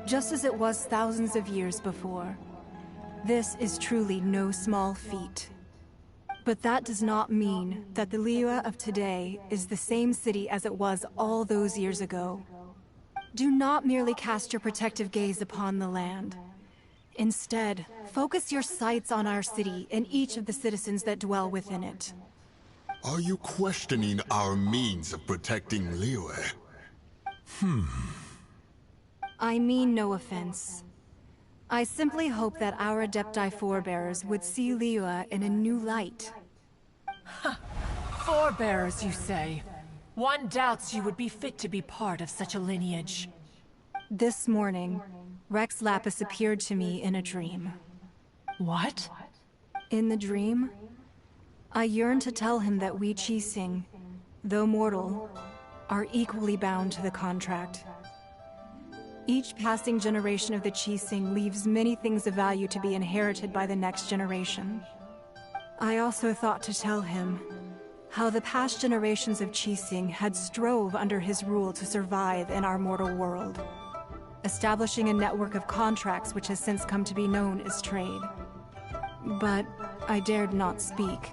Speaker 7: just as it was thousands of years before. This is truly no small feat. But that does not mean that the Liyue of today is the same city as it was all those years ago. Do not merely cast your protective gaze upon the land. Instead, focus your sights on our city and each of the citizens that dwell within it.
Speaker 5: Are you questioning our means of protecting Liyue?
Speaker 7: I mean no offense. I simply hope that our Adepti forebears would see Liyue in a new light.
Speaker 9: Forebears, you say? One doubts you would be fit to be part of such a lineage.
Speaker 7: This morning, Rex Lapis appeared to me in a dream.
Speaker 9: What?
Speaker 7: In the dream, I yearned to tell him that we Qixing, though mortal, are equally bound to the contract. Each passing generation of the Qixing leaves many things of value to be inherited by the next generation. I also thought to tell him how the past generations of Qixing had strove under his rule to survive in our mortal world, establishing a network of contracts which has since come to be known as trade. But I dared not speak.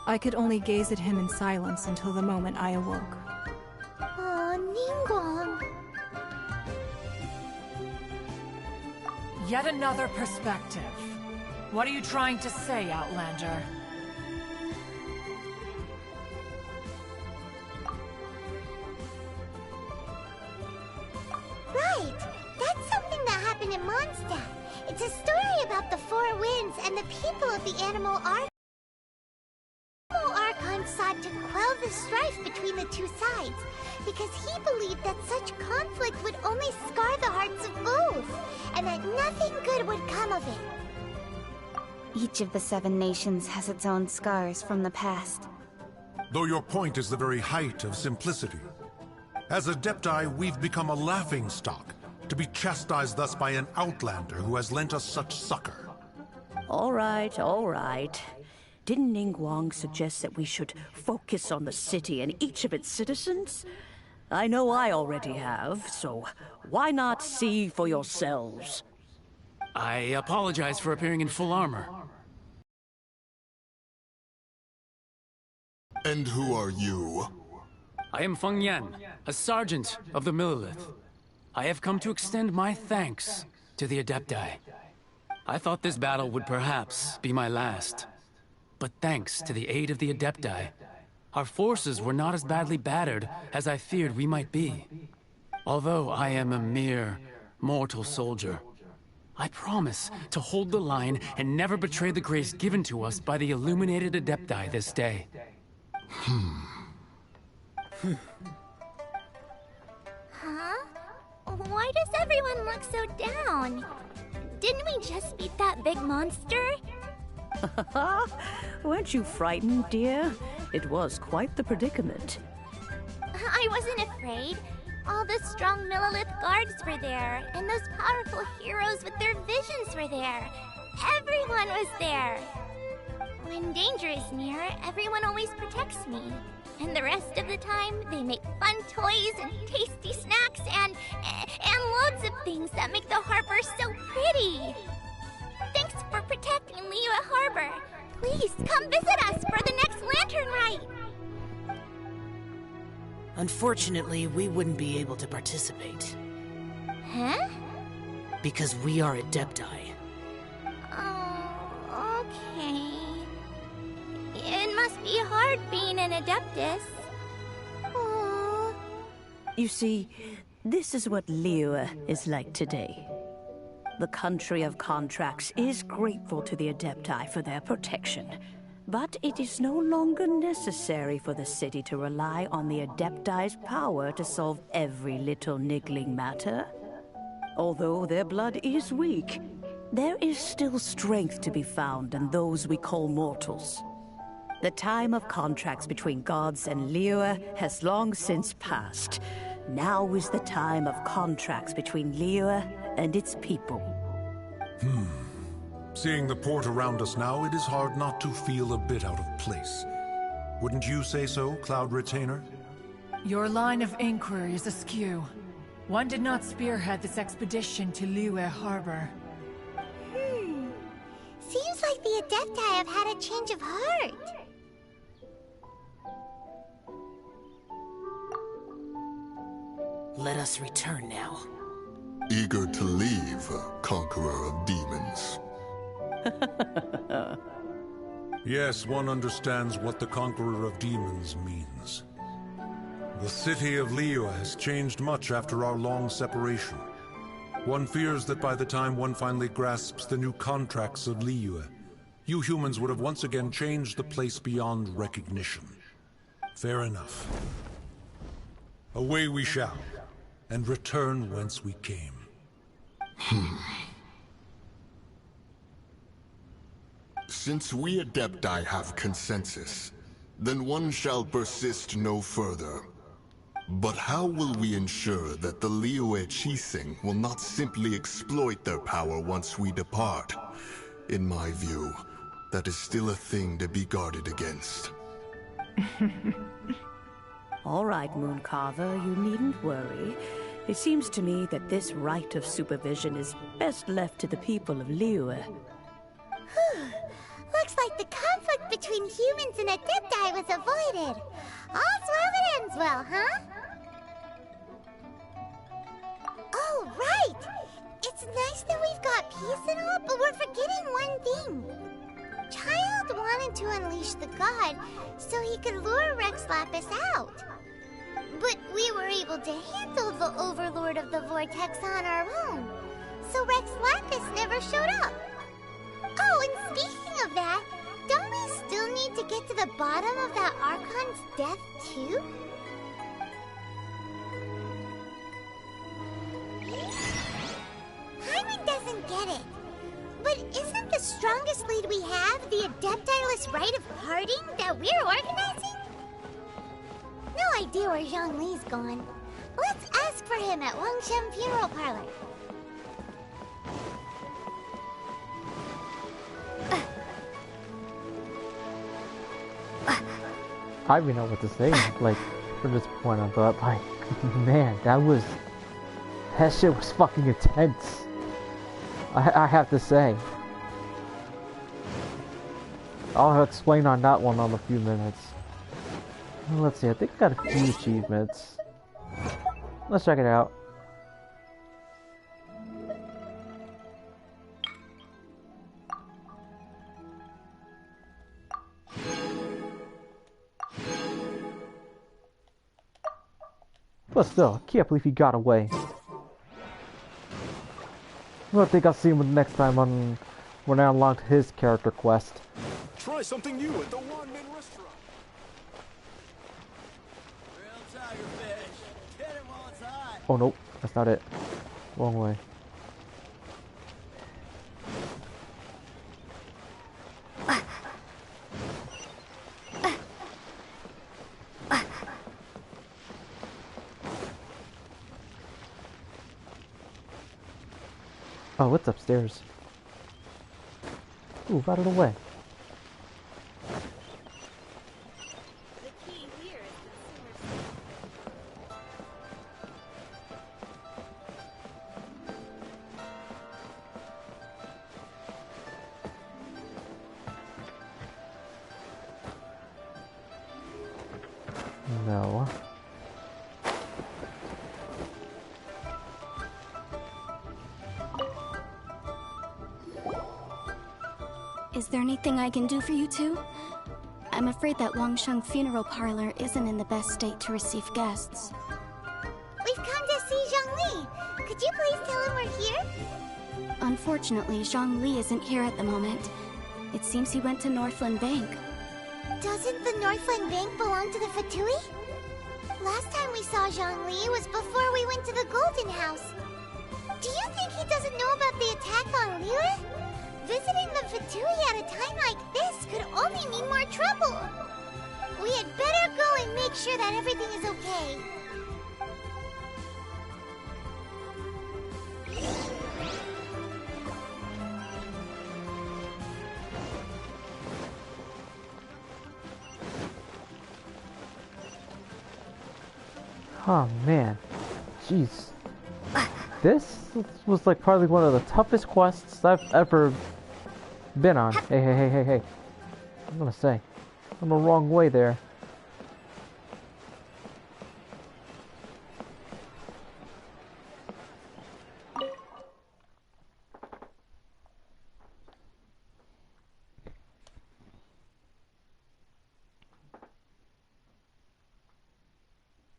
Speaker 7: I could only gaze at him in silence until the moment I awoke.
Speaker 2: Oh, Ningguang.
Speaker 9: Yet another perspective. What are you trying to say, Outlander?
Speaker 2: Right! That's something that happened in Mondstadt. It's a story about the Four Winds and the people of the Animal Archon. The Animal Archon sought to quell the strife between the two sides, because he believed that such conflict would only scar the hearts of both, and that nothing good would come of it.
Speaker 8: Each of the 7 nations has its own scars from the past.
Speaker 12: Though your point is the very height of simplicity. As Adepti, we've become a laughingstock, to be chastised thus by an outlander who has lent us such succor.
Speaker 10: All right, all right. Didn't Ningguang suggest that we should focus on the city and each of its citizens? I know I already have, so why not see for yourselves?
Speaker 6: I apologize for appearing in full armor.
Speaker 5: And who are you?
Speaker 6: I am Feng Yan, a sergeant of the Millelith. I have come to extend my thanks to the Adepti. I thought this battle would perhaps be my last. But thanks to the aid of the Adepti, our forces were not as badly battered as I feared we might be. Although I am a mere mortal soldier, I promise to hold the line and never betray the grace given to us by the illuminated Adepti this day.
Speaker 2: Huh? Why does everyone look so down? Didn't we just beat that big monster?
Speaker 10: Weren't you frightened, dear? It was quite the predicament.
Speaker 2: I wasn't afraid. All the strong Millilith guards were there, and those powerful heroes with their visions were there. Everyone was there. When danger is near, everyone always protects me. And the rest of the time, they make fun toys and tasty snacks and loads of things that make the harbor so pretty. Thanks for protecting Liyue Harbor. Please come visit us for the next lantern rite.
Speaker 13: Unfortunately, we wouldn't be able to participate.
Speaker 2: Huh?
Speaker 13: Because we are Adepti.
Speaker 2: Oh, okay. It must be hard being an Adeptus. Oh.
Speaker 10: You see, this is what Liyue is like today. The country of contracts is grateful to the Adepti for their protection. But it is no longer necessary for the city to rely on the Adepti's power to solve every little niggling matter. Although their blood is weak, there is still strength to be found in those we call mortals. The time of contracts between gods and Liyue has long since passed. Now is the time of contracts between Liyue and its people.
Speaker 12: Seeing the port around us now, it is hard not to feel a bit out of place. Wouldn't you say so, Cloud Retainer?
Speaker 9: Your line of inquiry is askew. One did not spearhead this expedition to Liyue Harbor.
Speaker 2: Seems like the Adepti have had a change of heart.
Speaker 13: Let us return now.
Speaker 5: Eager to leave, Conqueror of Demons.
Speaker 12: Yes, one understands what the Conqueror of Demons means. The city of Liyue has changed much after our long separation. One fears that by the time one finally grasps the new contracts of Liyue, you humans would have once again changed the place beyond recognition. Fair enough. Away we shall, and return whence we came.
Speaker 5: Since we Adepti have consensus, then one shall persist no further. But how will we ensure that the Liyue Qixing will not simply exploit their power once we depart? In my view, that is still a thing to be guarded against.
Speaker 10: All right, Mooncarver, you needn't worry. It seems to me that this right of supervision is best left to the people of Liyue.
Speaker 2: Looks like the conflict between humans and Adepti was avoided. All's well that ends well, huh? Oh, right! It's nice that we've got peace and all, but we're forgetting one thing. Childe wanted to unleash the god so he could lure Rex Lapis out. But we were able to handle the Overlord of the Vortex on our own, so Rex Lapis never showed up. Oh, and speaking of that, don't we still need to get to the bottom of that Archon's death, too? Hyman doesn't get it. But isn't the strongest lead we have the Adeptiless Rite of Parting that we're organizing? No idea where Zhongli's gone. Let's ask for him at Wangshen Funeral Parlor.
Speaker 1: I don't even know what to say, like, from this point on, but, like, man, that shit was fucking intense. I have to say. I'll explain on that one in a few minutes. Let's see, I think I got a few achievements. Let's check it out. But still, I can't believe he got away. I think I'll see him next time on when I unlocked his character quest.
Speaker 5: Try something new at the one-man restaurant.
Speaker 1: Oh nope, that's not it. Wrong way. Oh, it's upstairs. Ooh, out of the way. No.
Speaker 14: Is there anything I can do for you two? I'm afraid that Longsheng funeral parlor isn't in the best state to receive guests.
Speaker 2: We've come to see Zhongli. Could you please tell him we're here?
Speaker 14: Unfortunately, Zhongli isn't here at the moment. It seems he went to Northland Bank.
Speaker 2: Doesn't the Northland Bank belong to the Fatui? Last time we saw Zhongli was before we went to the Golden House. Do you think he doesn't know about the attack on Liyue? Visiting the Fatui at a time like this could only mean more trouble. We had better go and make sure that everything is okay.
Speaker 1: Oh man, jeez. This was like probably one of the toughest quests I've ever been on. Hey. I'm gonna say, I'm the wrong way there.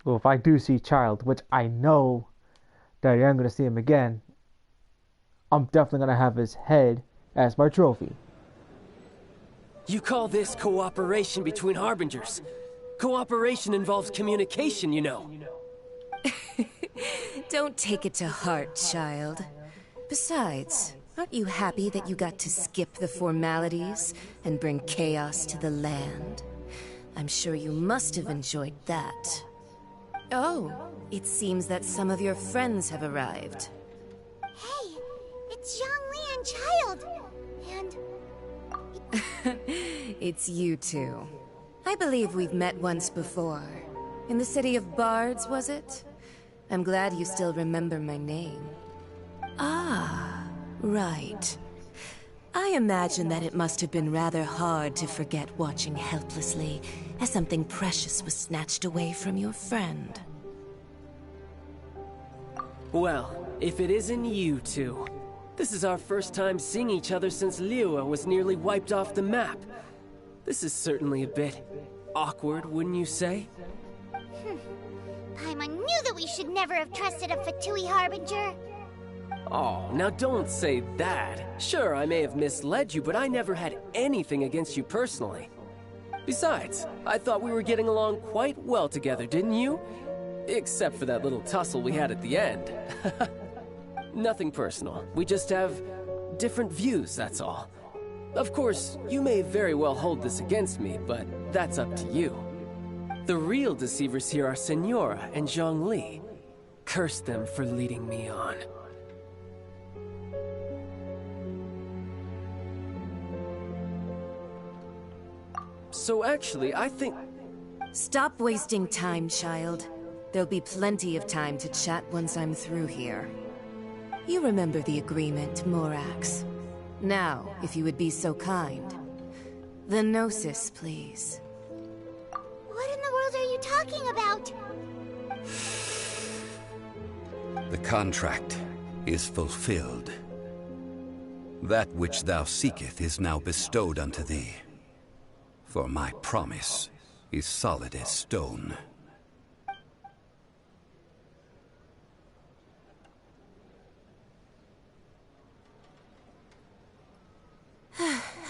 Speaker 1: Well, if I do see Childe, which I know that I am going to see him again, I'm definitely going to have his head as my trophy.
Speaker 3: You call this cooperation between Harbingers? Cooperation involves communication, you know.
Speaker 15: Don't take it to heart, child. Besides, aren't you happy that you got to skip the formalities and bring chaos to the land? I'm sure you must have enjoyed that. Oh, it seems that some of your friends have arrived.
Speaker 2: Hey, it's Zhongli and Childe. And...
Speaker 15: It's you two. I believe we've met once before. In the city of Bards, was it? I'm glad you still remember my name. Ah, right. I imagine that it must have been rather hard to forget watching helplessly as something precious was snatched away from your friend.
Speaker 3: Well, if it isn't you two. This is our first time seeing each other since Liyue was nearly wiped off the map. This is certainly a bit awkward, wouldn't you say?
Speaker 2: Paimon knew that we should never have trusted a Fatui Harbinger.
Speaker 3: Oh, now don't say that. Sure, I may have misled you, but I never had anything against you personally. Besides, I thought we were getting along quite well together, didn't you? Except for that little tussle we had at the end. Nothing personal. We just have different views, that's all. Of course, you may very well hold this against me, but that's up to you. The real deceivers here are Senora and Zhongli. Curse them for leading me on. So actually, I think...
Speaker 15: Stop wasting time, child. There'll be plenty of time to chat once I'm through here. You remember the agreement, Morax. Now, if you would be so kind. The Gnosis, please.
Speaker 2: What in the world are you talking about?
Speaker 16: The contract is fulfilled. That which thou seeketh is now bestowed unto thee. For my promise is solid as stone.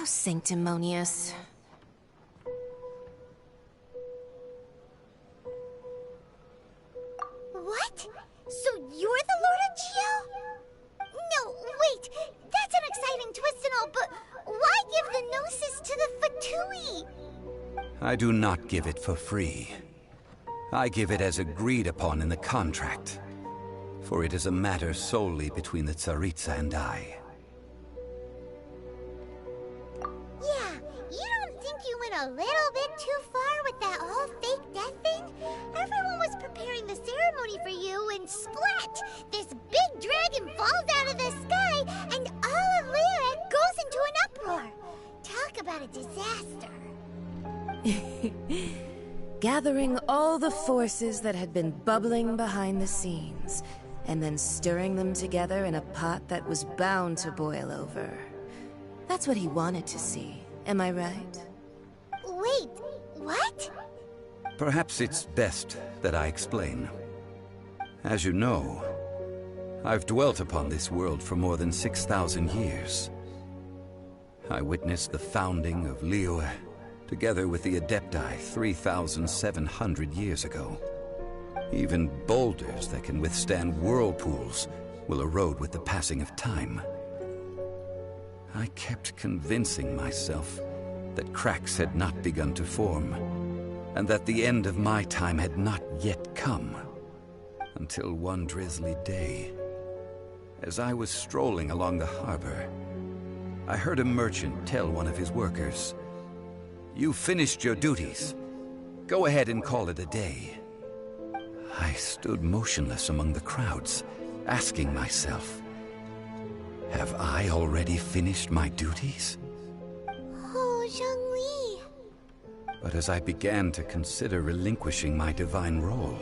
Speaker 15: sanctimonious.
Speaker 2: What? So you're the Lord of Chio? No, wait. That's an exciting twist and all, but why give the Gnosis to the Fatui?
Speaker 16: I do not give it for free. I give it as agreed upon in the contract. For it is a matter solely between the Tsaritsa and I.
Speaker 2: Yeah, you don't think you went a little bit too far with that whole fake death thing? Everyone was preparing the ceremony for you, and splat! This big dragon falls out of the sky, and all of Lyra goes into an uproar. Talk about a disaster.
Speaker 15: Gathering all the forces that had been bubbling behind the scenes, and then stirring them together in a pot that was bound to boil over. That's what he wanted to see, am I right?
Speaker 2: Wait, what?
Speaker 16: Perhaps it's best that I explain. As you know, I've dwelt upon this world for more than 6,000 years. I witnessed the founding of Liyue, together with the Adepti 3,700 years ago. Even boulders that can withstand whirlpools will erode with the passing of time. I kept convincing myself that cracks had not begun to form, and that the end of my time had not yet come. Until one drizzly day, as I was strolling along the harbor, I heard a merchant tell one of his workers, "You've finished your duties. Go ahead and call it a day." I stood motionless among the crowds, asking myself, have I already finished my duties?
Speaker 2: Oh, Zhongli.
Speaker 16: But as I began to consider relinquishing my divine role,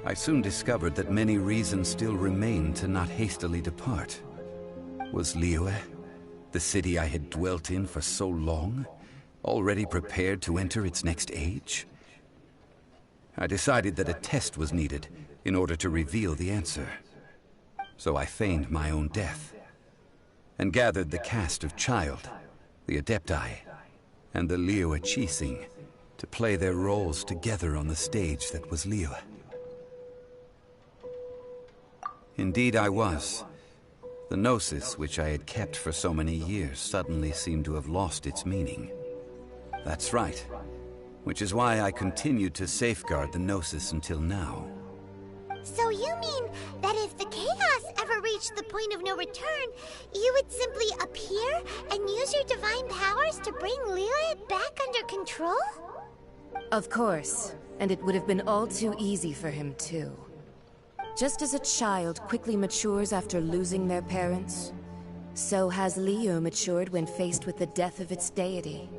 Speaker 16: I soon discovered that many reasons still remained to not hastily depart. Was Liyue, the city I had dwelt in for so long, already prepared to enter its next age? I decided that a test was needed in order to reveal the answer. So I feigned my own death, and gathered the cast of Childe, the Adepti, and the Liyue Qixing to play their roles together on the stage that was Liyue. Indeed I was. The Gnosis, which I had kept for so many years, suddenly seemed to have lost its meaning. That's right. Which is why I continued to safeguard the Gnosis until now.
Speaker 2: So you mean that if the chaos ever reached the point of no return, you would simply appear and use your divine powers to bring Liyue back under control?
Speaker 15: Of course, and it would have been all too easy for him too. Just as a child quickly matures after losing their parents, so has Liyue matured when faced with the death of its deity.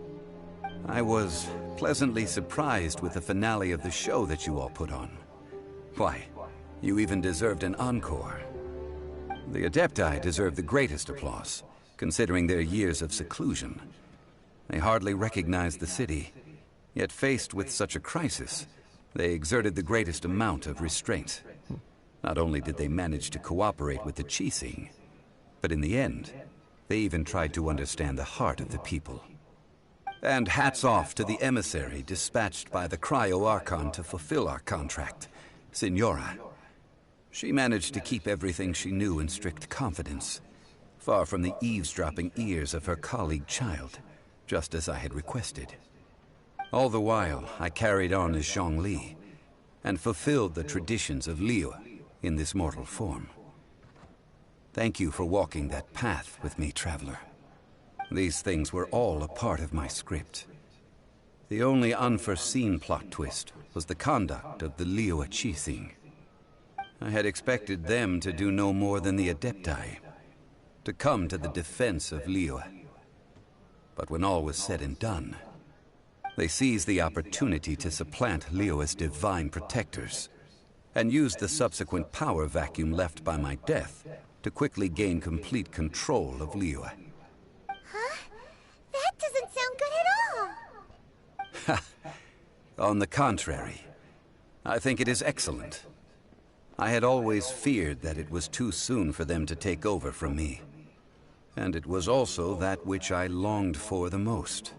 Speaker 16: I was pleasantly surprised with the finale of the show that you all put on. Why, you even deserved an encore. The Adepti deserve the greatest applause, considering their years of seclusion. They hardly recognized the city, yet faced with such a crisis, they exerted the greatest amount of restraint. Not only did they manage to cooperate with the Qixing, but in the end, they even tried to understand the heart of the people. And hats off to the emissary dispatched by the Cryo-Archon to fulfill our contract, Signora. She managed to keep everything she knew in strict confidence, far from the eavesdropping ears of her colleague Childe, just as I had requested. All the while, I carried on as Zhongli, and fulfilled the traditions of Liyue in this mortal form. Thank you for walking that path with me, traveler. These things were all a part of my script. The only unforeseen plot twist was the conduct of the Liyue Qixing. I had expected them to do no more than the Adepti, to come to the defense of Liyue. But when all was said and done, they seized the opportunity to supplant Liyue's divine protectors, and used the subsequent power vacuum left by my death to quickly gain complete control of Liyue.
Speaker 2: Huh? That doesn't sound good at all.
Speaker 16: On the contrary, I think it is excellent. I had always feared that it was too soon for them to take over from me. And it was also that which I longed for the most.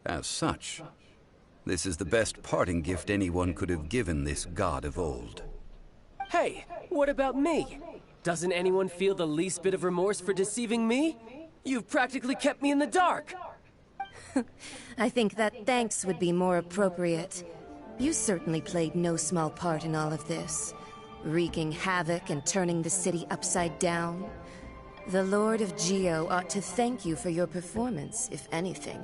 Speaker 16: As such, this is the best parting gift anyone could have given this god of old.
Speaker 3: Hey, what about me? Doesn't anyone feel the least bit of remorse for deceiving me? You've practically kept me in the dark.
Speaker 15: I think that thanks would be more appropriate. You certainly played no small part in all of this, wreaking havoc and turning the city upside down. The Lord of Geo ought to thank you for your performance, if anything.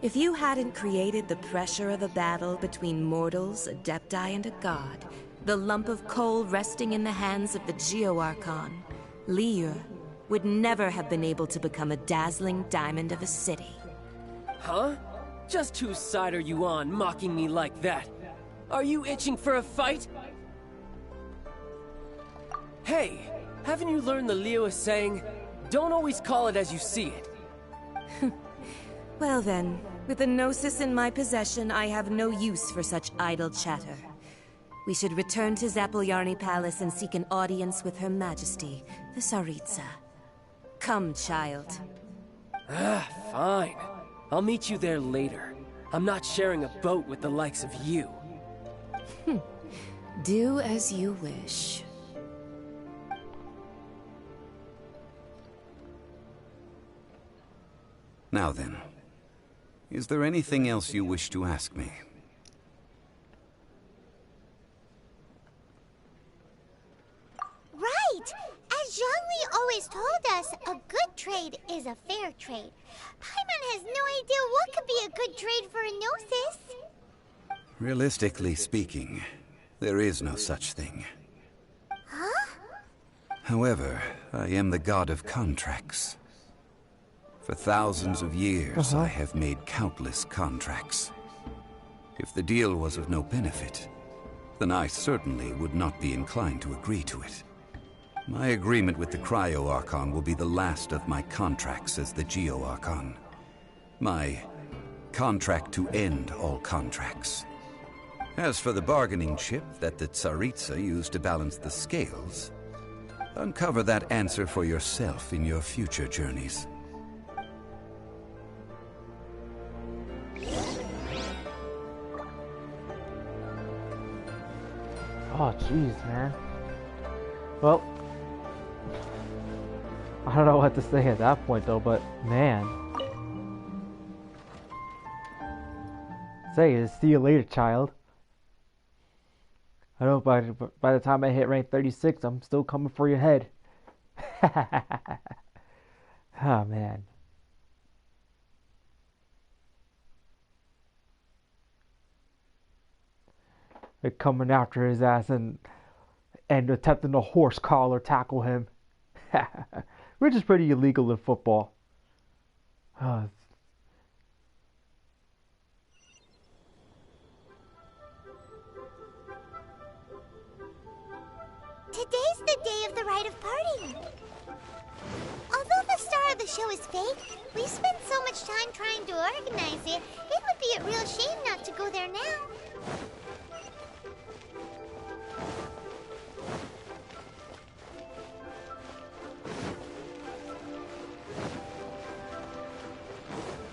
Speaker 10: If you hadn't created the pressure of a battle between mortals, adepti, and a god, the lump of coal resting in the hands of the Geo-Archon, Liyue would never have been able to become a dazzling diamond of a city.
Speaker 3: Huh? Just whose side are you on, mocking me like that? Are you itching for a fight? Hey, haven't you learned the Liyue saying, don't always call it as you see it?
Speaker 10: Well then, with the Gnosis in my possession, I have no use for such idle chatter. We should return to Zapoljarny Palace and seek an audience with Her Majesty, the Tsaritsa. Come, child.
Speaker 3: Fine. I'll meet you there later. I'm not sharing a boat with the likes of you.
Speaker 15: Do as you wish.
Speaker 16: Now then, is there anything else you wish to ask me?
Speaker 2: Right! As Zhongli always told us, a good trade is a fair trade. Paimon has no idea what could be a good trade for a Gnosis.
Speaker 16: Realistically speaking, there is no such thing.
Speaker 2: Huh?
Speaker 16: However, I am the god of contracts. For thousands of years, I have made countless contracts. If the deal was of no benefit, then I certainly would not be inclined to agree to it. My agreement with the Cryo-Archon will be the last of my contracts as the Geo-Archon. My contract to end all contracts. As for the bargaining chip that the Tsaritsa used to balance the scales, uncover that answer for yourself in your future journeys.
Speaker 1: Oh, jeez, man. Well, I don't know what to say at that point, though, but man. Say, see you later, child. I know by the time I hit rank 36, I'm still coming for your head. Oh, man. They're coming after his ass and attempting to horse collar tackle him. Which is pretty illegal in football.
Speaker 2: Today's the day of the rite of parting. Although the star of the show is fake, we spent so much time trying to organize it, it would be a real shame not to go there now.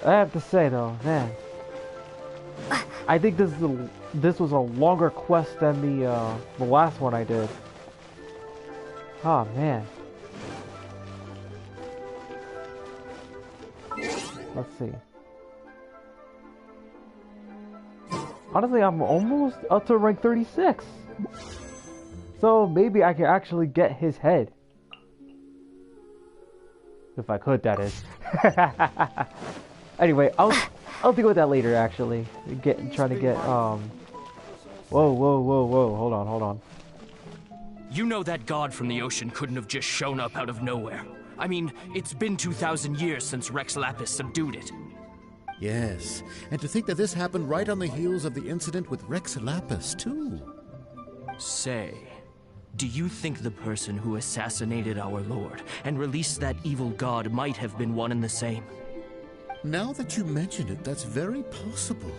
Speaker 1: I have to say though, man, I think this was a longer quest than the last one I did. Oh man. Let's see. Honestly, I'm almost up to rank 36. So maybe I can actually get his head. If I could, that is. Anyway, I'll deal with that later. Actually, trying to get Whoa! Hold on.
Speaker 17: You know that god from the ocean couldn't have just shown up out of nowhere. I mean, it's been 2,000 years since Rex Lapis subdued it.
Speaker 18: Yes, and to think that this happened right on the heels of the incident with Rex Lapis, too.
Speaker 17: Say, do you think the person who assassinated our lord and released that evil god might have been one and the same?
Speaker 18: Now that you mention it, that's very possible.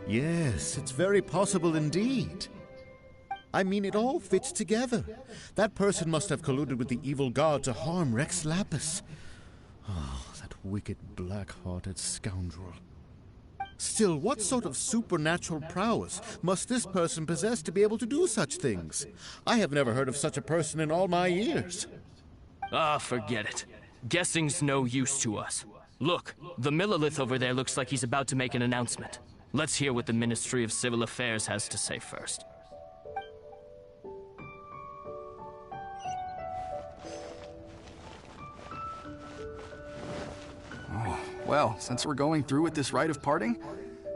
Speaker 18: Yes, it's very possible indeed. I mean, it all fits together. That person must have colluded with the evil god to harm Rex Lapis. Oh, that wicked, black-hearted scoundrel. Still, what sort of supernatural prowess must this person possess to be able to do such things? I have never heard of such a person in all my years.
Speaker 17: Ah, forget it. Guessing's no use to us. Look, the Millelith over there looks like he's about to make an announcement. Let's hear what the Ministry of Civil Affairs has to say first.
Speaker 19: Oh, well, since we're going through with this rite of parting,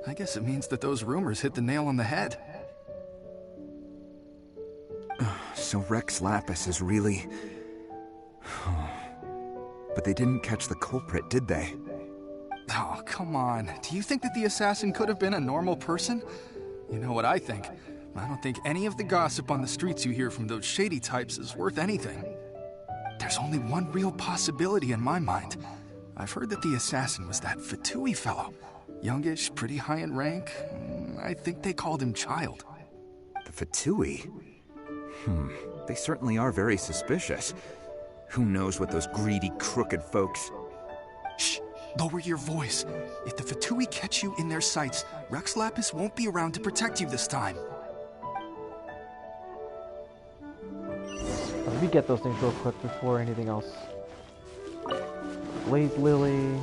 Speaker 19: I guess it means that those rumors hit the nail on the head.
Speaker 20: So Rex Lapis is really... But they didn't catch the culprit, did they?
Speaker 19: Oh, come on. Do you think that the assassin could have been a normal person? You know what I think. I don't think any of the gossip on the streets you hear from those shady types is worth anything. There's only one real possibility in my mind. I've heard that the assassin was that Fatui fellow. Youngish, pretty high in rank. I think they called him Childe.
Speaker 20: The Fatui? They certainly are very suspicious. Who knows what those greedy, crooked folks...
Speaker 19: Shh! Lower your voice. If the Fatui catch you in their sights, Rex Lapis won't be around to protect you this time.
Speaker 1: Let me get those things real quick before anything else. Blaze Lily.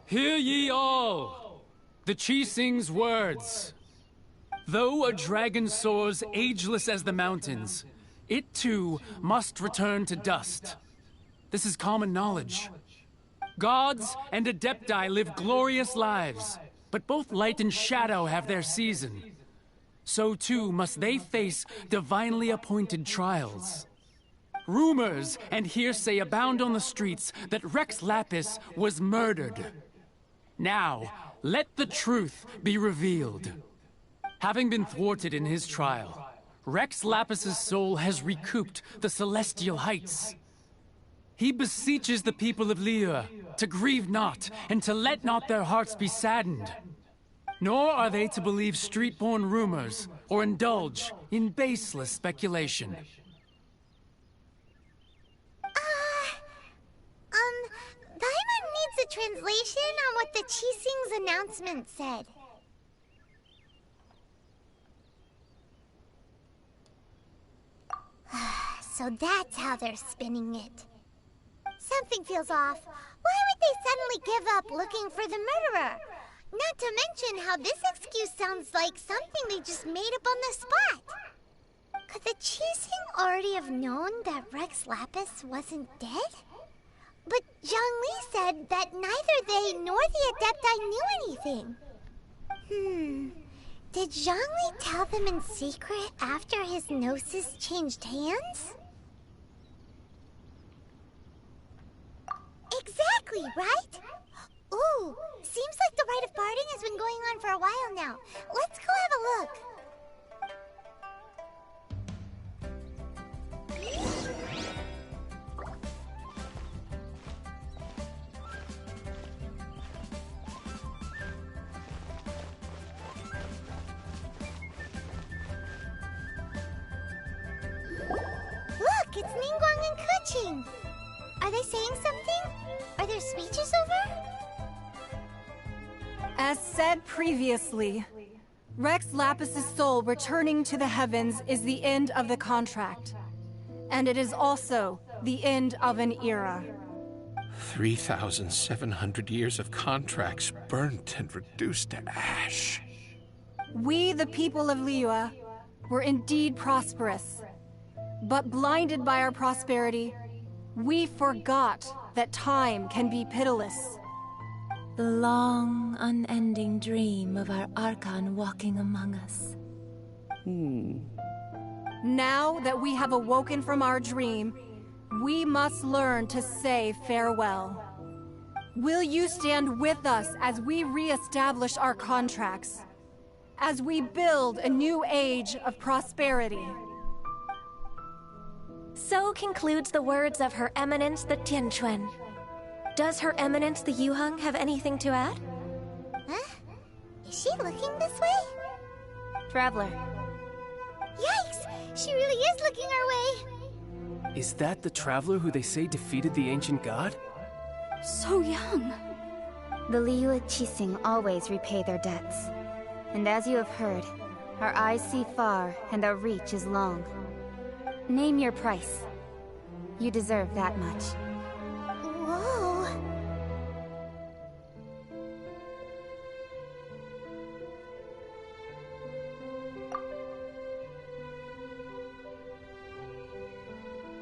Speaker 6: Hear ye all! The Chising's words. Though a dragon soars ageless as the mountains, it too must return to dust. This is common knowledge. Gods and Adepti live glorious lives, but both light and shadow have their season. So too must they face divinely appointed trials. Rumors and hearsay abound on the streets that Rex Lapis was murdered. Now, let the truth be revealed. Having been thwarted in his trial, Rex Lapis's soul has recouped the celestial heights. He beseeches the people of Liyue to grieve not and to let not their hearts be saddened. Nor are they to believe street-born rumors or indulge in baseless speculation.
Speaker 2: Paimon needs a translation on what the Chising's announcement said. So that's how they're spinning it. Something feels off. Why would they suddenly give up looking for the murderer? Not to mention how this excuse sounds like something they just made up on the spot. Could the Chising already have known that Rex Lapis wasn't dead? But Zhongli said that neither they nor the Adepti knew anything. Did Zhongli tell them in secret after his gnosis changed hands? Exactly, right? Ooh, seems like the rite of parting has been going on for a while now. Let's go have a look. Look, it's Ningguang and Keqing. Are they saying something? Are there speeches over?
Speaker 7: As said previously, Rex Lapis's soul returning to the heavens is the end of the contract. And it is also the end of an era.
Speaker 5: 3,700 years of contracts burnt and reduced to ash.
Speaker 7: We, the people of Liyue, were indeed prosperous. But blinded by our prosperity, we forgot that time can be pitiless.
Speaker 21: The long, unending dream of our Archon walking among us.
Speaker 7: Now that we have awoken from our dream, we must learn to say farewell. Will you stand with us as we re-establish our contracts? As we build a new age of prosperity?
Speaker 11: So concludes the words of Her Eminence the Tianquan. Does Her Eminence the Yuheng have anything to add?
Speaker 2: Huh? Is she looking this way?
Speaker 8: Traveler.
Speaker 2: Yikes! She really is looking our way!
Speaker 3: Is that the traveler who they say defeated the ancient god?
Speaker 14: So young.
Speaker 8: The Liyue Qixing always repay their debts. And as you have heard, our eyes see far and our reach is long. Name your price. You deserve that much.
Speaker 2: Whoa!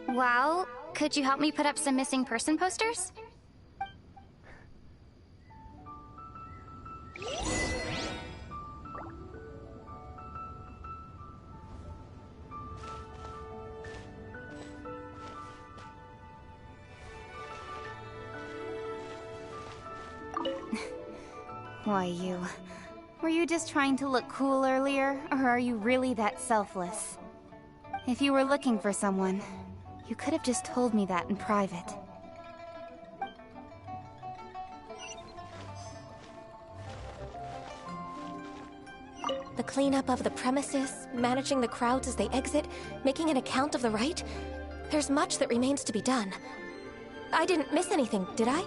Speaker 8: Well, could you help me put up some missing person posters? Why, you... Were you just trying to look cool earlier, or are you really that selfless? If you were looking for someone, you could have just told me that in private.
Speaker 11: The cleanup of the premises, managing the crowds as they exit, making an account of the rite? There's much that remains to be done. I didn't miss anything, did I?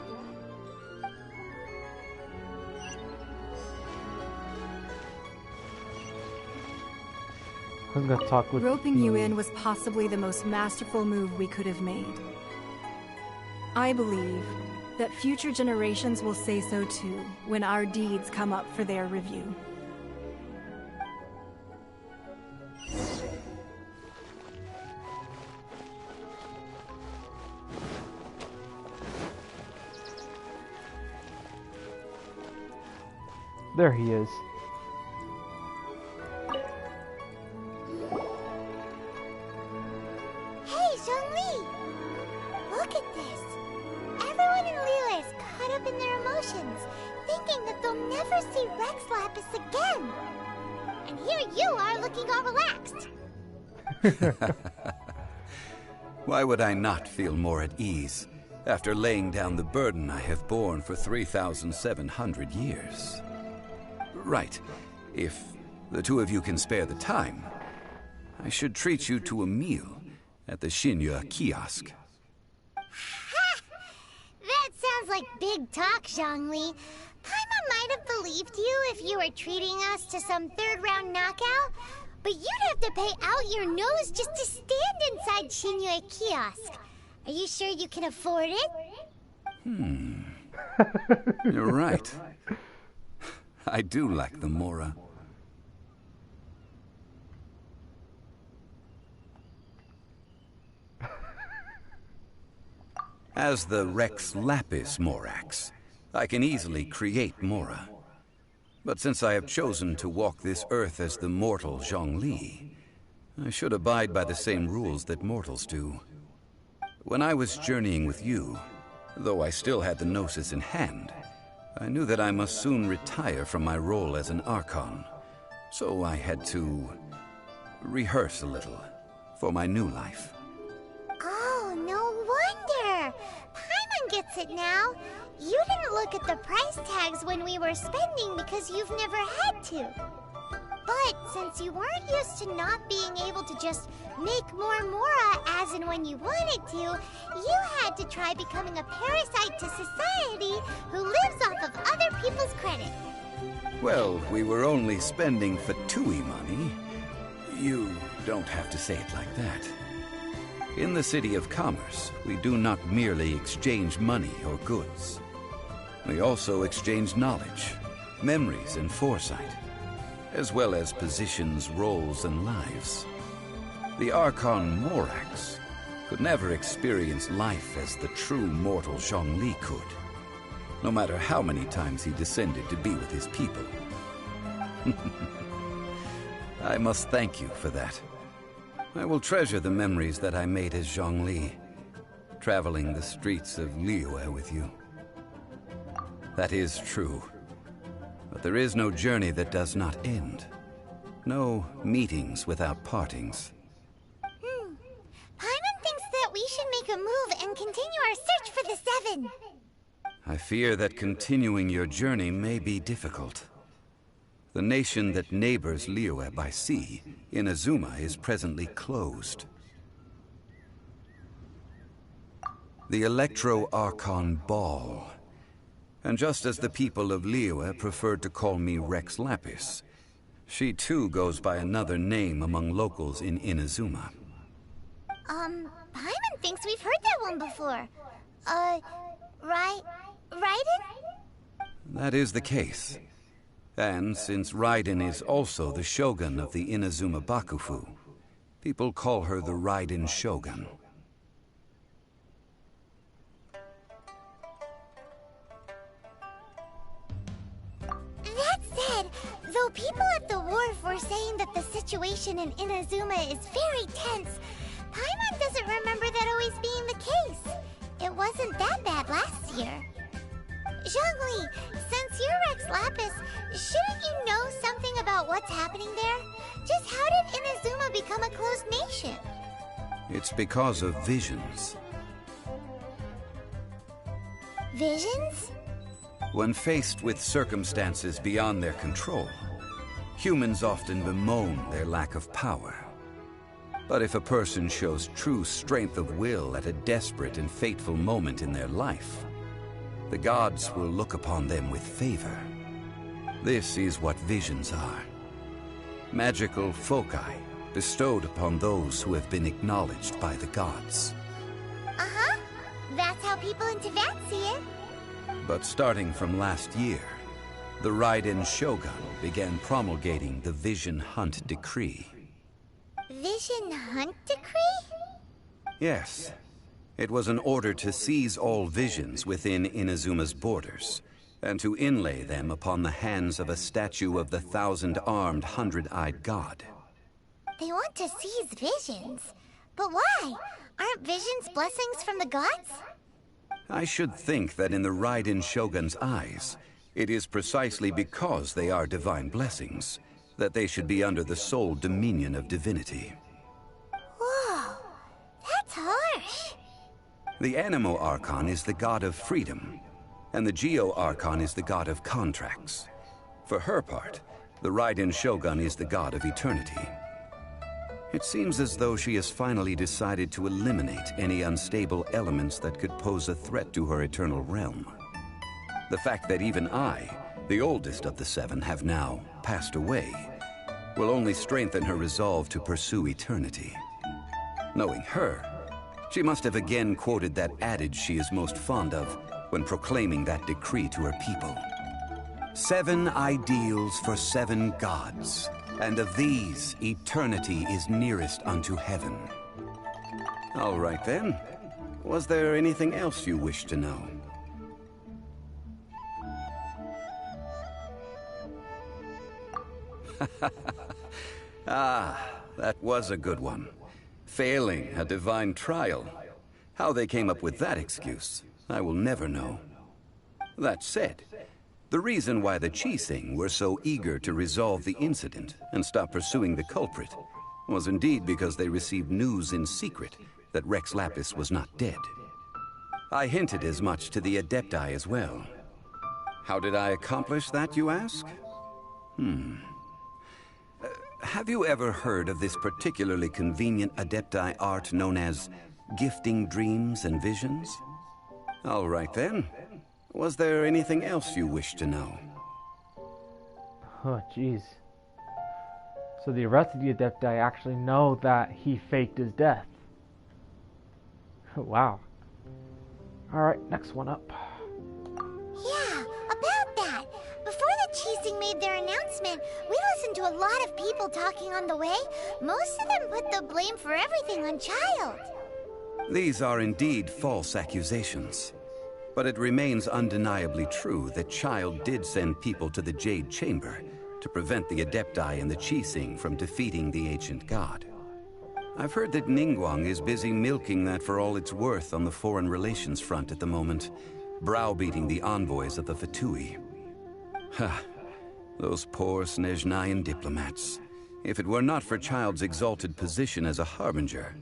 Speaker 1: I'm gonna talk with
Speaker 7: Roping you in was possibly the most masterful move we could have made. I believe that future generations will say so too when our deeds come up for their review.
Speaker 1: There he is.
Speaker 2: Hey, Zhongli! Look at this! Everyone in Liyue is caught up in their emotions, thinking that they'll never see Rex Lapis again! And here you are looking all relaxed!
Speaker 16: Why would I not feel more at ease after laying down the burden I have borne for 3,700 years? Right. If the two of you can spare the time, I should treat you to a meal at the Xinye kiosk.
Speaker 2: Ha! That sounds like big talk, Zhongli. Paimon might have believed you if you were treating us to some third-round knockout, but you'd have to pay out your nose just to stand inside Xinye kiosk. Are you sure you can afford it?
Speaker 16: You're right. I do like the Mora. As the Rex Lapis Morax, I can easily create Mora. But since I have chosen to walk this earth as the mortal Zhongli, I should abide by the same rules that mortals do. When I was journeying with you, though I still had the Gnosis in hand, I knew that I must soon retire from my role as an Archon, so I had to rehearse a little for my new life.
Speaker 2: Oh, no wonder! Paimon gets it now. You didn't look at the price tags when we were spending because you've never had to. But since you weren't used to not being able to just make more Mora as and when you wanted to, you had to try becoming a parasite to society who lives off of other people's credit.
Speaker 16: Well, we were only spending Fatui money. You don't have to say it like that. In the City of Commerce, we do not merely exchange money or goods. We also exchange knowledge, memories, and foresight, as well as positions, roles, and lives. The Archon Morax could never experience life as the true mortal Zhongli could, no matter how many times he descended to be with his people. I must thank you for that. I will treasure the memories that I made as Zhongli, traveling the streets of Liyue with you. That is true. But there is no journey that does not end. No meetings without partings.
Speaker 2: Paimon thinks that we should make a move and continue our search for the Seven.
Speaker 16: I fear that continuing your journey may be difficult. The nation that neighbors Liyue by sea, Inazuma, is presently closed. The Electro-Archon Ball. And just as the people of Liyue preferred to call me Rex Lapis, she too goes by another name among locals in Inazuma.
Speaker 2: Paimon thinks we've heard that one before. Raiden?
Speaker 16: That is the case. And since Raiden is also the Shogun of the Inazuma Bakufu, people call her the Raiden Shogun.
Speaker 2: That said, though people at the wharf were saying that the situation in Inazuma is very tense, Paimon doesn't remember that always being the case. It wasn't that bad last year. Zhongli, since you're Rex Lapis, shouldn't you know something about what's happening there? Just how did Inazuma become a closed nation?
Speaker 16: It's because of visions.
Speaker 2: Visions?
Speaker 16: When faced with circumstances beyond their control, humans often bemoan their lack of power. But if a person shows true strength of will at a desperate and fateful moment in their life, the gods will look upon them with favor. This is what visions are. Magical foci bestowed upon those who have been acknowledged by the gods.
Speaker 2: Uh-huh. That's how people in Teyvat see it.
Speaker 16: But starting from last year, the Raiden Shogun began promulgating the Vision Hunt Decree.
Speaker 2: Vision Hunt Decree?
Speaker 16: Yes. It was an order to seize all visions within Inazuma's borders, and to inlay them upon the hands of a statue of the 1,000-armed, 100-eyed god.
Speaker 2: They want to seize visions. But why? Aren't visions blessings from the gods?
Speaker 16: I should think that in the Raiden Shogun's eyes, it is precisely because they are divine blessings that they should be under the sole dominion of divinity.
Speaker 2: Whoa, that's harsh.
Speaker 16: The Anemo Archon is the god of freedom, and the Geo Archon is the god of contracts. For her part, the Raiden Shogun is the god of eternity. It seems as though she has finally decided to eliminate any unstable elements that could pose a threat to her eternal realm. The fact that even I, the oldest of the seven, have now passed away, will only strengthen her resolve to pursue eternity. Knowing her, she must have again quoted that adage she is most fond of when proclaiming that decree to her people. 7 ideals for 7 gods, and of these, eternity is nearest unto heaven. All right then. Was there anything else you wish to know? Ah, that was a good one. Failing a divine trial. How they came up with that excuse, I will never know. That said, the reason why the Qixing were so eager to resolve the incident and stop pursuing the culprit was indeed because they received news in secret that Rex Lapis was not dead. I hinted as much to the Adepti as well. How did I accomplish that, you ask? Have you ever heard of this particularly convenient Adepti art known as gifting dreams and visions? All right then. Was there anything else you wish to know?
Speaker 1: Oh, jeez. So the rest of the Adepti actually know that he faked his death. Wow. Alright, next one up.
Speaker 2: Yeah, about that. Before the Qixing made their announcement, we listened to a lot of people talking on the way. Most of them put the blame for everything on Childe.
Speaker 16: These are indeed false accusations. But it remains undeniably true that Childe did send people to the Jade Chamber to prevent the Adepti and the Qixing from defeating the ancient god. I've heard that Ningguang is busy milking that for all it's worth on the foreign relations front at the moment, browbeating the envoys of the Fatui. Ha! Those poor Snezhnayan diplomats. If it were not for Childe's exalted position as a harbinger,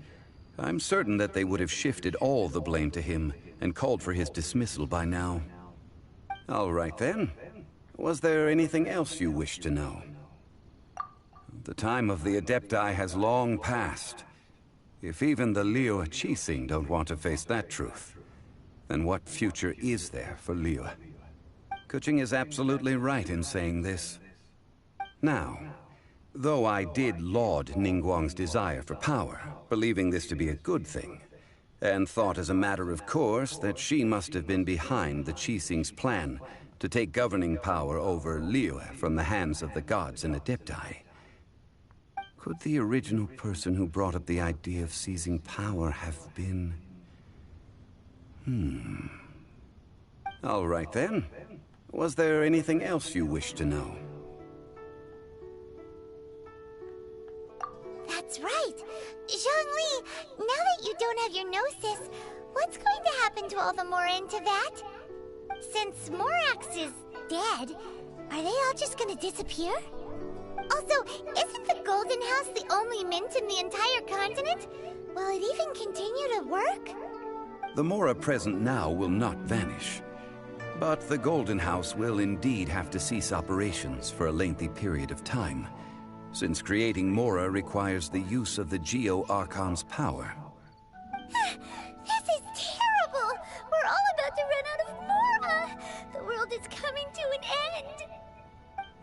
Speaker 16: I'm certain that they would have shifted all the blame to him and called for his dismissal by now. All right then. Was there anything else you wish to know? The time of the Adepti has long passed. If even the Liyue Qixing don't want to face that truth, then what future is there for Liyue? Kuching is absolutely right in saying this. Now, though I did laud Ningguang's desire for power, believing this to be a good thing, and thought as a matter of course that she must have been behind the Qixing's plan to take governing power over Liyue from the hands of the gods and Adepti, could the original person who brought up the idea of seizing power have been... All right then. Was there anything else you wish to know?
Speaker 2: That's right. Zhongli, now that you don't have your gnosis, what's going to happen to all the Mora in Teyvat? Since Morax is dead, are they all just gonna disappear? Also, isn't the Golden House the only mint in the entire continent? Will it even continue to work?
Speaker 16: The Mora present now will not vanish. But the Golden House will indeed have to cease operations for a lengthy period of time, since creating Mora requires the use of the Geo-Archon's power.
Speaker 2: This is terrible! We're all about to run out of Mora! The world is coming to an end!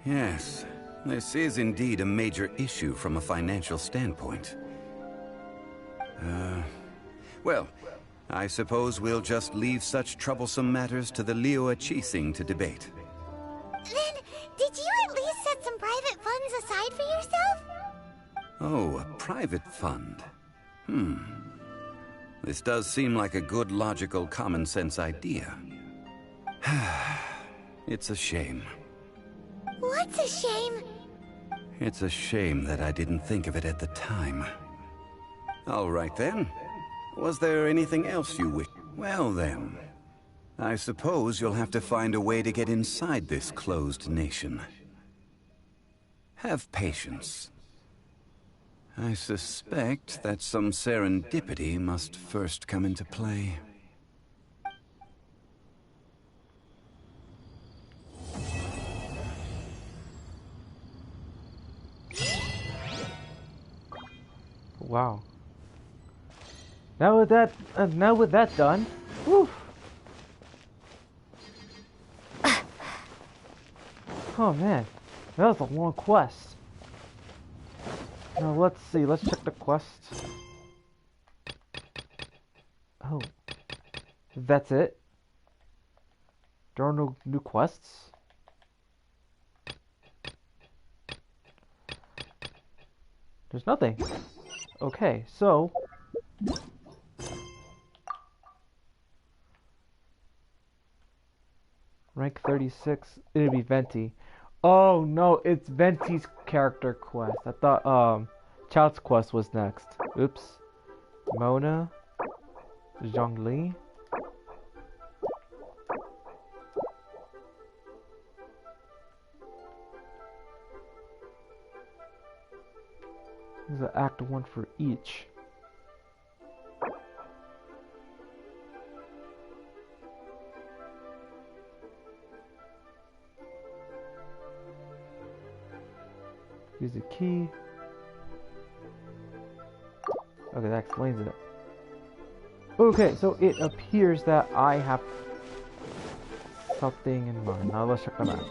Speaker 16: Yes, this is indeed a major issue from a financial standpoint. Well, I suppose we'll just leave such troublesome matters to the Liyue Qixing to debate.
Speaker 2: Then, did you at least set some private funds aside for yourself?
Speaker 16: Oh, a private fund. This does seem like a good, logical, common-sense idea. It's a shame.
Speaker 2: What's a shame?
Speaker 16: It's a shame that I didn't think of it at the time. All right then. Was there anything else you wish? Well then, I suppose you'll have to find a way to get inside this closed nation. Have patience. I suspect that some serendipity must first come into play.
Speaker 1: Wow. Now with that done, whew. Oh man, that was a long quest. Now let's see, let's check the quest. Oh, that's it? There are no new quests? There's nothing. Okay, so... Rank 36, it'd be Venti. Oh no, it's Venti's character quest. I thought Childe's quest was next. Oops. Mona. Zhongli. There's an act 1 for each. Use the key. Okay, that explains it. Okay, so it appears that I have something in mind. Now let's check them out.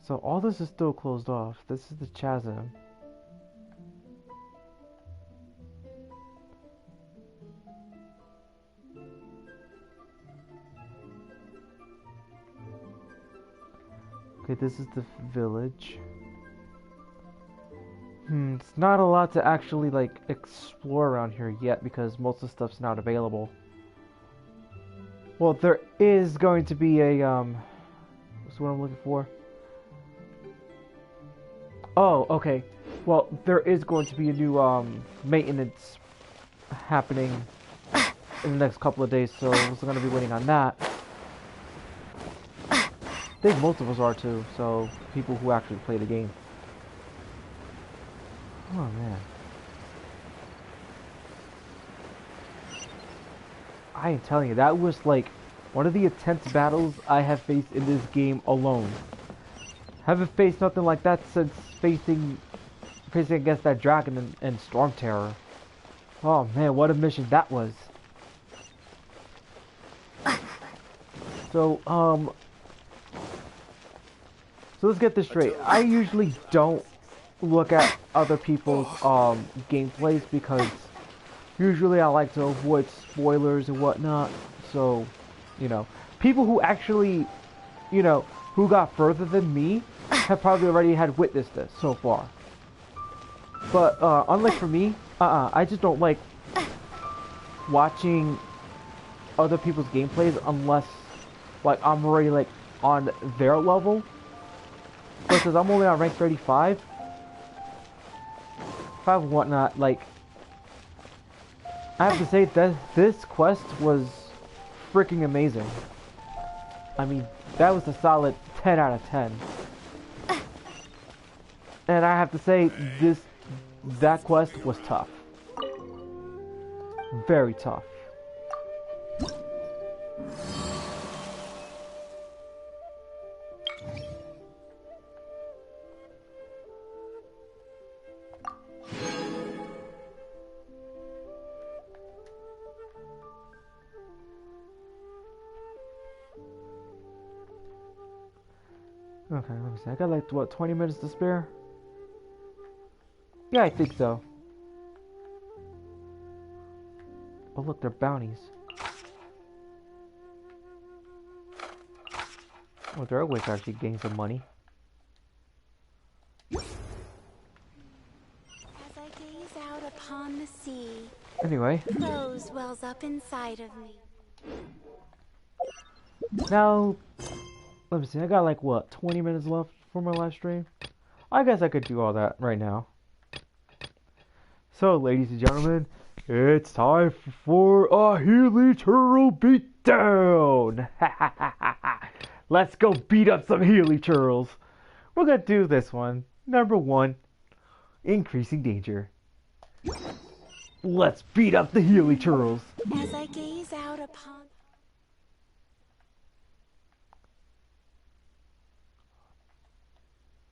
Speaker 1: So all this is still closed off. This is the chasm. Okay, this is the village. It's not a lot to actually like explore around here yet because most of the stuff's not available. Well, there is going to be a what's what I'm looking for? Oh, okay. Well, there is going to be a new maintenance happening in the next couple of days, so we're going to be waiting on that. I think most of us are too, so people who actually play the game. Oh man. I am telling you, that was like one of the intense battles I have faced in this game alone. Haven't faced nothing like that since facing against that dragon and Storm Terror. Oh man, what a mission that was. So let's get this straight. I usually don't look at other people's gameplays because usually I like to avoid spoilers and whatnot. So, you know, people who actually, you know, who got further than me have probably already had witnessed this so far. But unlike for me, I just don't like watching other people's gameplays unless like I'm already like on their level. Because I'm only on rank 35. And whatnot, like I have to say that this quest was freaking amazing. I mean, that was a solid 10 out of 10. And I have to say that quest was tough. Very tough. Okay, let me see. I got like, what, 20 minutes to spare? Yeah, I think so. Oh look, they're bounties. Oh, there are ways to actually gain some money.
Speaker 14: As I gaze out upon the sea,
Speaker 1: Anyway.
Speaker 14: rose wells up inside of me.
Speaker 1: Now, let me see. I got like, what, 20 minutes left for my live stream? I guess I could do all that right now. So, ladies and gentlemen, it's time for a Healy Turtle beatdown! Let's go beat up some Healy Turtles! We're gonna do this one. Number 1, increasing danger. Let's beat up the Healy Turtles!
Speaker 14: As I gaze out upon...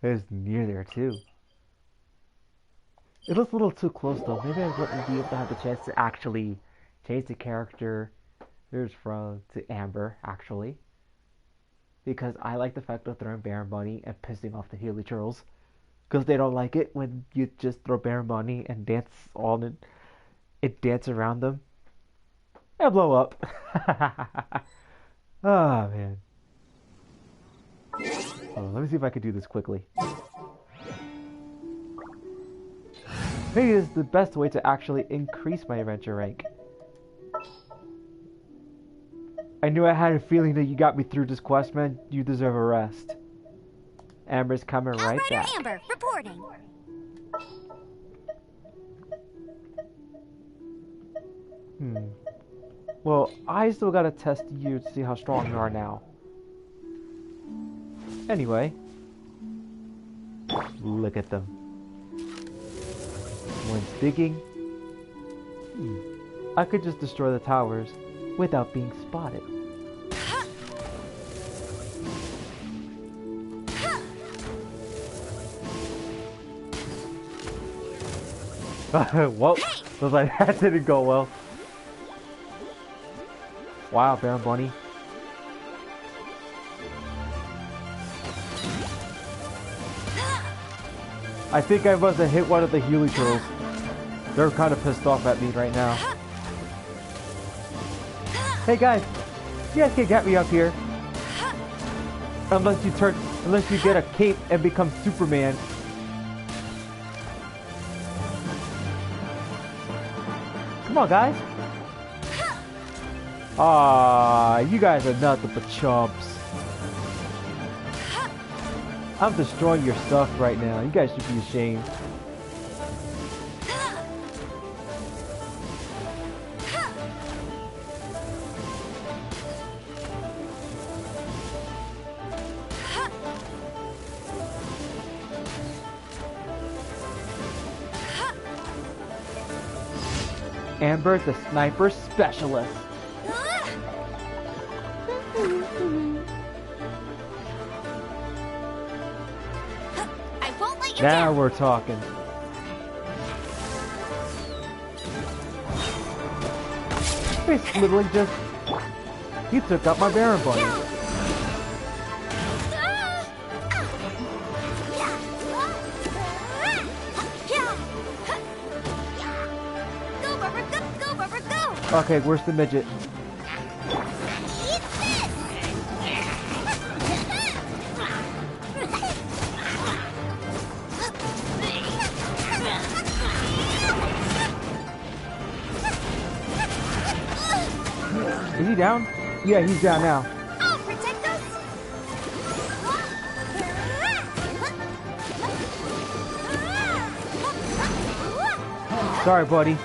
Speaker 1: It's near there too. It looks a little too close though. Maybe I wouldn't be able to have the chance to actually change the character from to Amber, actually. Because I like the fact of throwing Baron Bunny and pissing off the Healy Turtles. Because they don't like it when you just throw Baron Bunny and dance on it dance around them. And blow up. Oh man. Hold on, let me see if I can do this quickly. Maybe this is the best way to actually increase my adventure rank. I knew I had a feeling that you got me through this quest, man. You deserve a rest. Amber's coming right back.
Speaker 2: Amber, reporting.
Speaker 1: Well, I still gotta test you to see how strong you are now. Anyway. Look at them. One's digging. I could just destroy the towers without being spotted. Whoa, looks like that didn't go well. Wow, Baron Bunny. I think I must have hit one of the Healy Turtles. They're kind of pissed off at me right now. Hey guys, you guys can get me up here. Unless you get a cape and become Superman. Come on, guys. Ah, you guys are nothing but chumps. I'm destroying your stuff right now. You guys should be ashamed. Amber, the sniper specialist.
Speaker 2: I won't let you
Speaker 1: Now
Speaker 2: down.
Speaker 1: we're talking. He's literally just... He took out my Baron Bunny.
Speaker 2: Go, Barbara, go, go, Barbara, go.
Speaker 1: Okay, where's the midget? Is he down? Yeah, he's down now.
Speaker 2: I'll protect us.
Speaker 1: Sorry, buddy.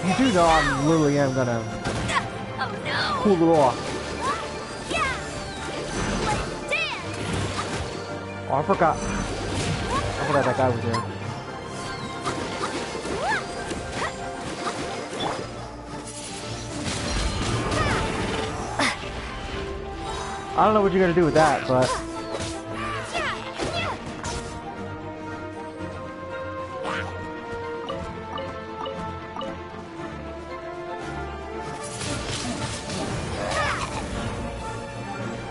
Speaker 1: You do know I'm literally am gonna cool it off. Oh, I forgot that guy was there. I don't know what you're gonna do with that, but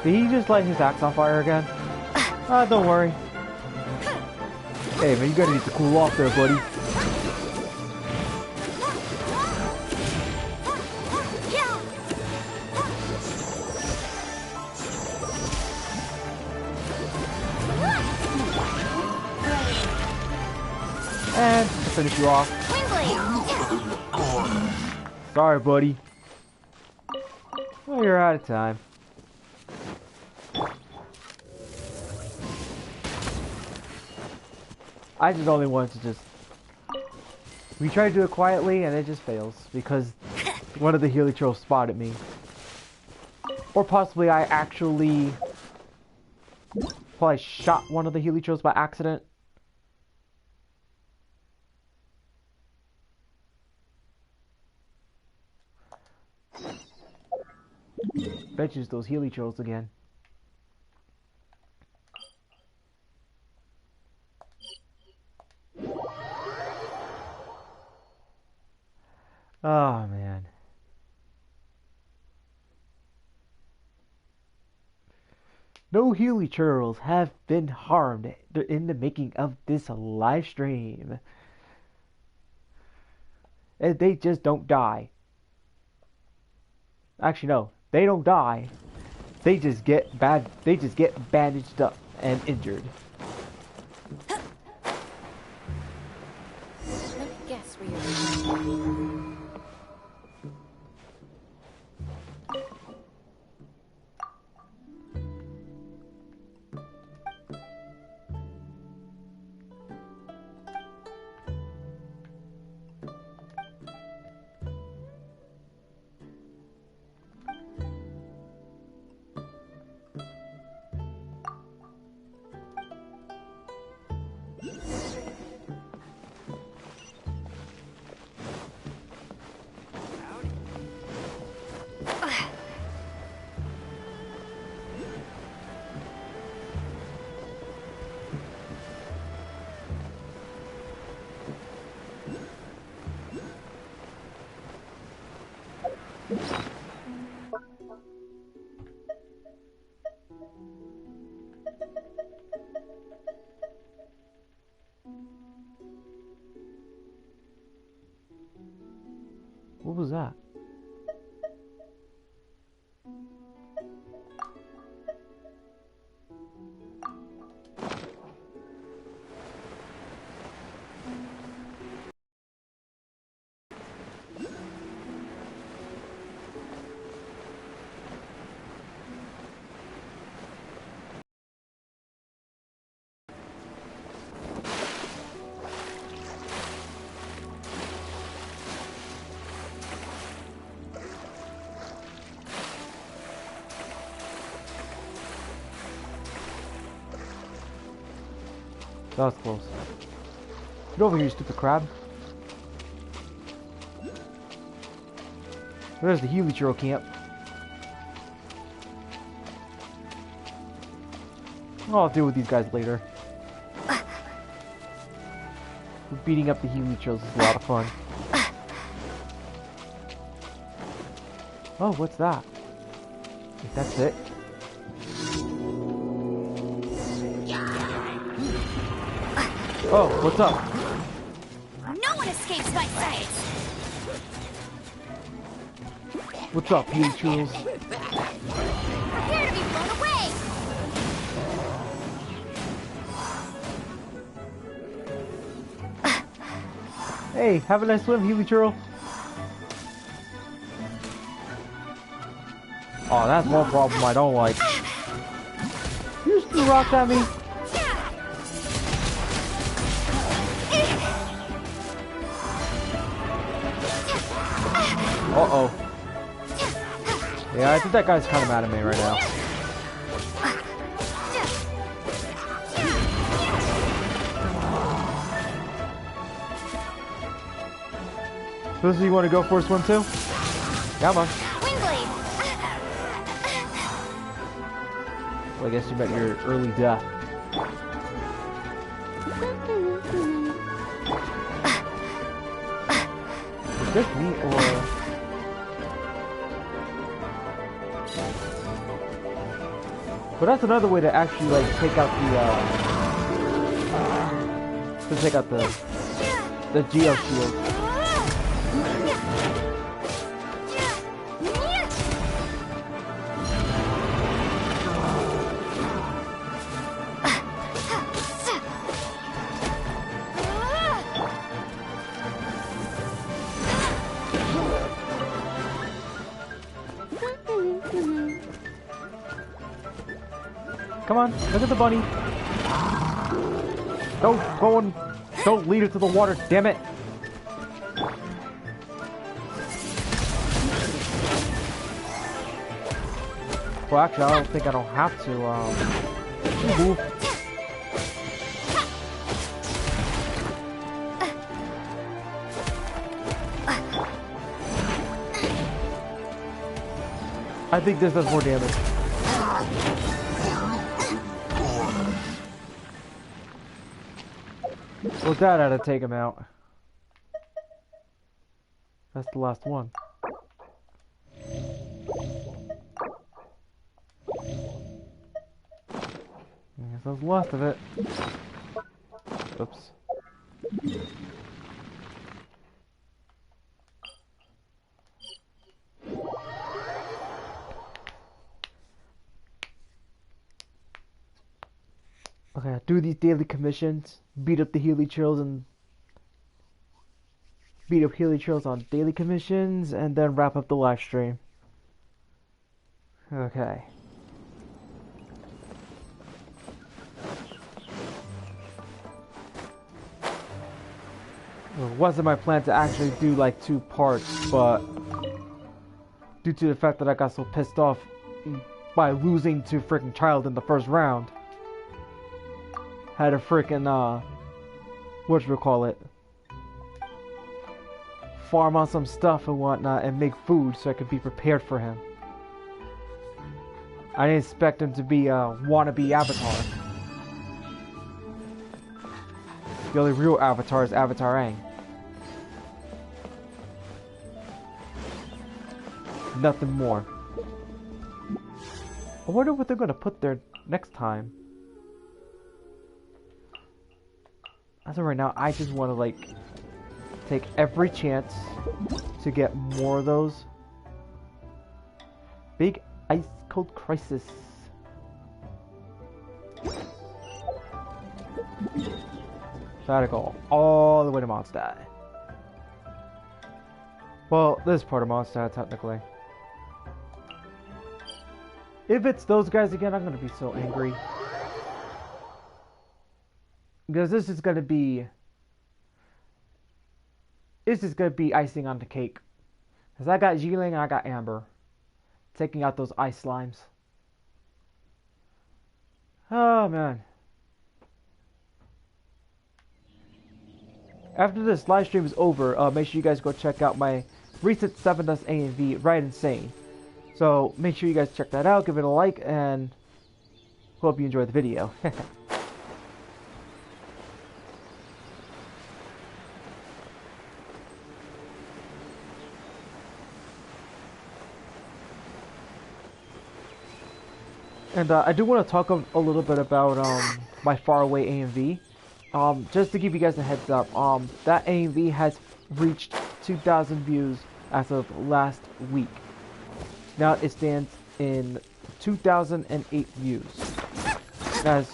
Speaker 1: did he just light his axe on fire again? Don't worry. Hey man, you gotta need to cool off there, buddy. And to finish you off. Sorry, buddy. Well, you're out of time. I just only wanted to just... We tried to do it quietly and it just fails because one of the Healy trolls spotted me. Or possibly I actually... probably shot one of the Healy trolls by accident. Bet you it's those Healy trolls again. Oh man. No Healy trolls have been harmed in the making of this live stream. And they just don't die. Actually no, they don't die. They just get bandaged up and injured.
Speaker 11: Let me guess where you're
Speaker 1: What was that? That was close. Get over here, you stupid crab. There's the Helichurl camp. I'll deal with these guys later. Beating up the Helichurls is a lot of fun. Oh, what's that? That's it? Oh, what's up?
Speaker 2: No one escapes my sight.
Speaker 1: What's up, Helichurls?
Speaker 2: Prepare to be blown away.
Speaker 1: Hey, have a nice swim, Helichurl. Oh, that's one problem I don't like. You just threw rocks at me. Uh-oh. Yeah, I think that guy's kind of mad at me right now. So you want to go for a swim too? Come on.
Speaker 2: Windblade.
Speaker 1: Well, I guess you met your early death. Is this me or... But that's another way to actually like take out the geo shield. Come on, look at the bunny. Don't lead her to the water, damn it. Well, actually, I don't think I don't have to, move. I think this does more damage. With that, I had to take him out. That's the last one. I guess that's the last of it. Oops. Okay, do these daily commissions, beat up the Helichurls on daily commissions, and then wrap up the live stream. Okay. Well, it wasn't my plan to actually do like 2 parts, but due to the fact that I got so pissed off by losing to freaking Childe in the first round, had a freaking whatchamacallit, farm on some stuff and whatnot and make food so I could be prepared for him. I didn't expect him to be a wannabe avatar. The only real avatar is Avatar Aang. Nothing more. I wonder what they're gonna put there next time. As of right now, I just want to like take every chance to get more of those. Big Ice Cold Crisis. So I had to go all the way to Mondstadt. Well, this is part of Mondstadt technically. If it's those guys again, I'm gonna be so angry. Because this is gonna be icing on the cake. Because I got Jiling and I got Amber. Taking out those ice slimes. Oh man. after this live stream is over, make sure you guys go check out my recent 7 Dust AMV, Right Insane. So make sure you guys check that out, give it a like, and hope you enjoy the video. And I do want to talk a little bit about my faraway AMV. Just to give you guys a heads up, that AMV has reached 2,000 views as of last week. Now it stands in 2,008 views as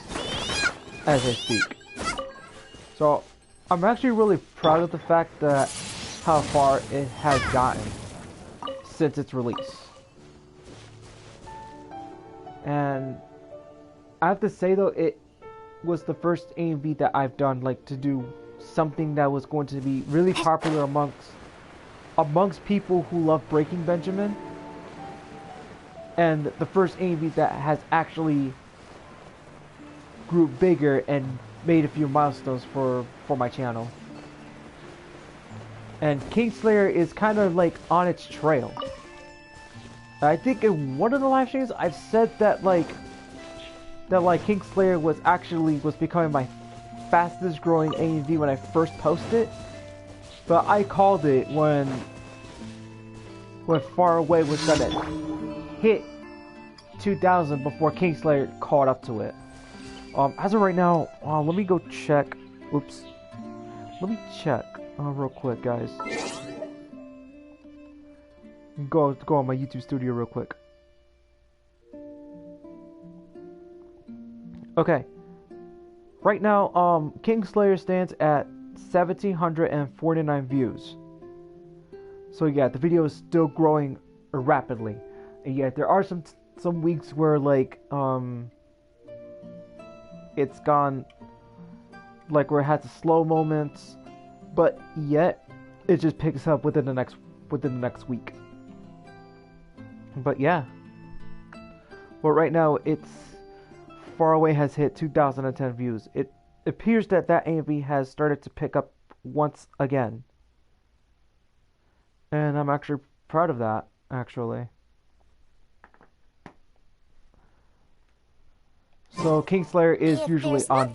Speaker 1: I speak. So I'm actually really proud of the fact that how far it has gotten since its release. And I have to say though, it was the first AMV that I've done like to do something that was going to be really popular amongst people who love Breaking Benjamin, and the first AMV that has actually grew bigger and made a few milestones for my channel. And Kingslayer is kind of like on its trail. I think in one of the live streams I've said that Kingslayer was becoming my fastest growing AMV when I first posted, but I called it when Far Away was gonna hit 2,000 before Kingslayer caught up to it. As of right now, let me go check. Oops. Let me check real quick, guys. Go on my YouTube studio real quick. Okay. Right now, Kingslayer stands at 1,749 views. So yeah, the video is still growing rapidly. And yet there are some weeks where like it's gone like where it has slow moments, but yet it just picks up within the next week. But yeah. Well, right now it's Far Away has hit 2,010 views. It appears that AMV has started to pick up once again. And I'm actually proud of that, actually. So Kingslayer is usually on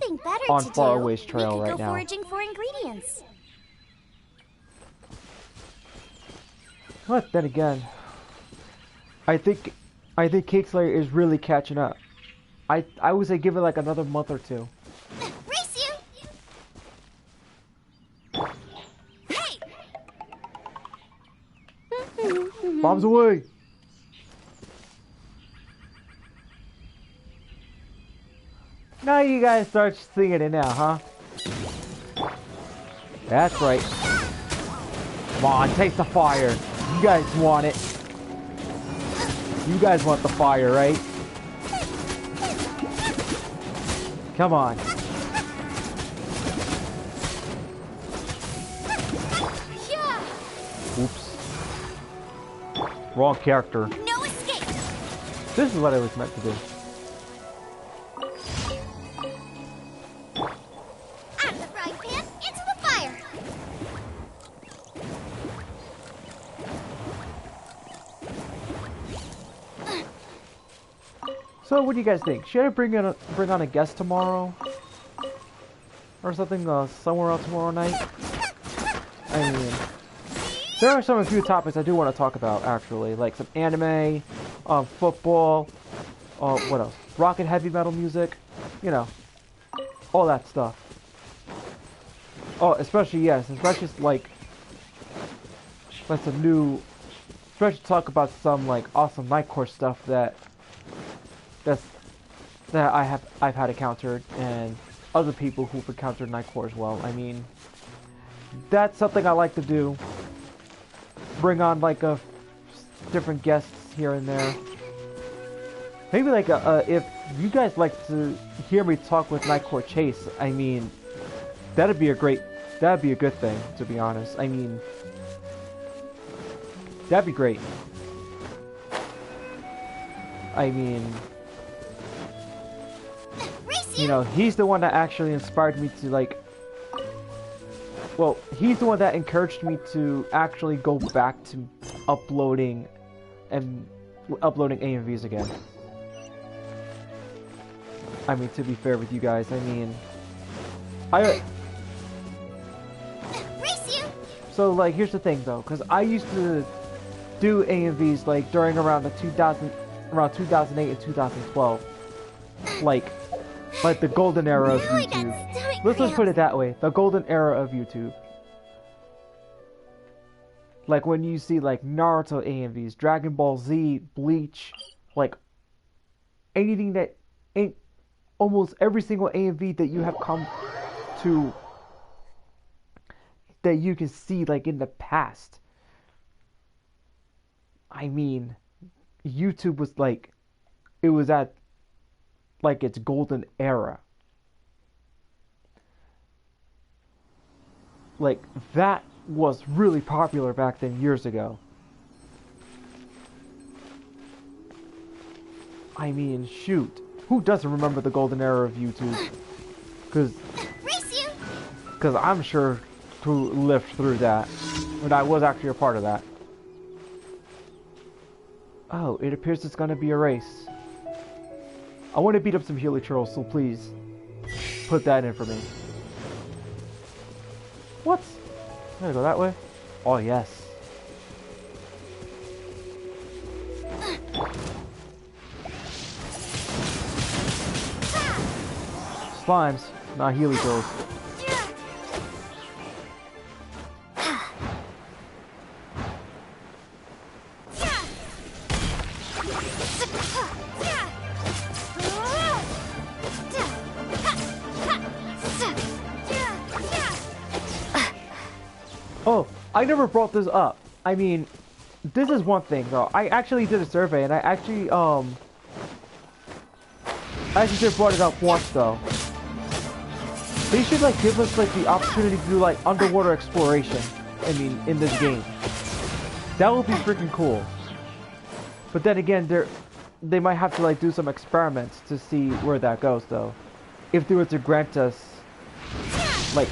Speaker 1: Far Away's trail right now.
Speaker 2: Foraging for ingredients.
Speaker 1: But then again, I think Kingslayer is really catching up. I would say give it like another month or two.
Speaker 2: Race you! Hey!
Speaker 1: Bombs away! Now you guys start singing it now, huh? That's right. Come on, take the fire. You guys want it. You guys want the fire, right? Come on. Oops. Wrong character.
Speaker 2: No escape.
Speaker 1: This is what I was meant to do.
Speaker 2: Out of the frying pan, into the fire.
Speaker 1: So, what do you guys think? Should I bring on a guest tomorrow, or something somewhere else tomorrow night? I mean, there are a few topics I do want to talk about actually, like some anime, football, what else? Rock and heavy metal music, you know, all that stuff. Oh, especially like that's a new, especially talk about some like awesome Nightcore stuff that I've had encountered, and other people who've encountered Nightcore as well. I mean, that's something I like to do. Bring on like different guests here and there. Maybe like if you guys like to hear me talk with Nightcore Chase, I mean, that'd be a good thing, to be honest. I mean, that'd be great. I mean, you know, he's the one that actually inspired me to like well, he's the one that encouraged me to actually go back to uploading AMVs again. I mean, to be fair with you guys, I mean, so like, here's the thing though, because I used to do AMVs like during around 2008 and 2012, like the golden era of YouTube. Let's just put it that way, the golden era of YouTube. Like when you see like Naruto AMVs, Dragon Ball Z, Bleach, like anything that ain't almost every single AMV that you have come to that you can see like in the past. I mean, YouTube was like, it was at like its golden era. Like that was really popular back then, years ago. I mean, shoot. Who doesn't remember the golden era of YouTube? Because I'm sure who lived through that. And I was actually a part of that. Oh, it appears it's gonna be a race. I want to beat up some Healy Trolls, so please put that in for me. What? Gotta go that way? Oh, yes. Slimes, not Healy Trolls. Oh, I never brought this up. I mean, this is one thing though. I actually did a survey and I actually just brought it up once though. They should like give us like the opportunity to do like underwater exploration. I mean, in this game. That would be freaking cool. But then again, they might have to like do some experiments to see where that goes though. If they were to grant us like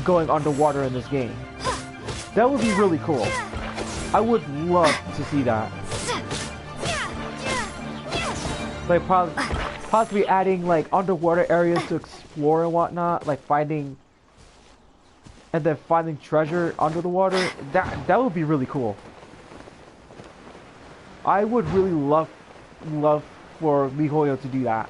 Speaker 1: going underwater in this game. That would be really cool. I would love to see that. Like possibly adding like underwater areas to explore and whatnot, like finding treasure under the water. That would be really cool. I would really love for MiHoYo to do that.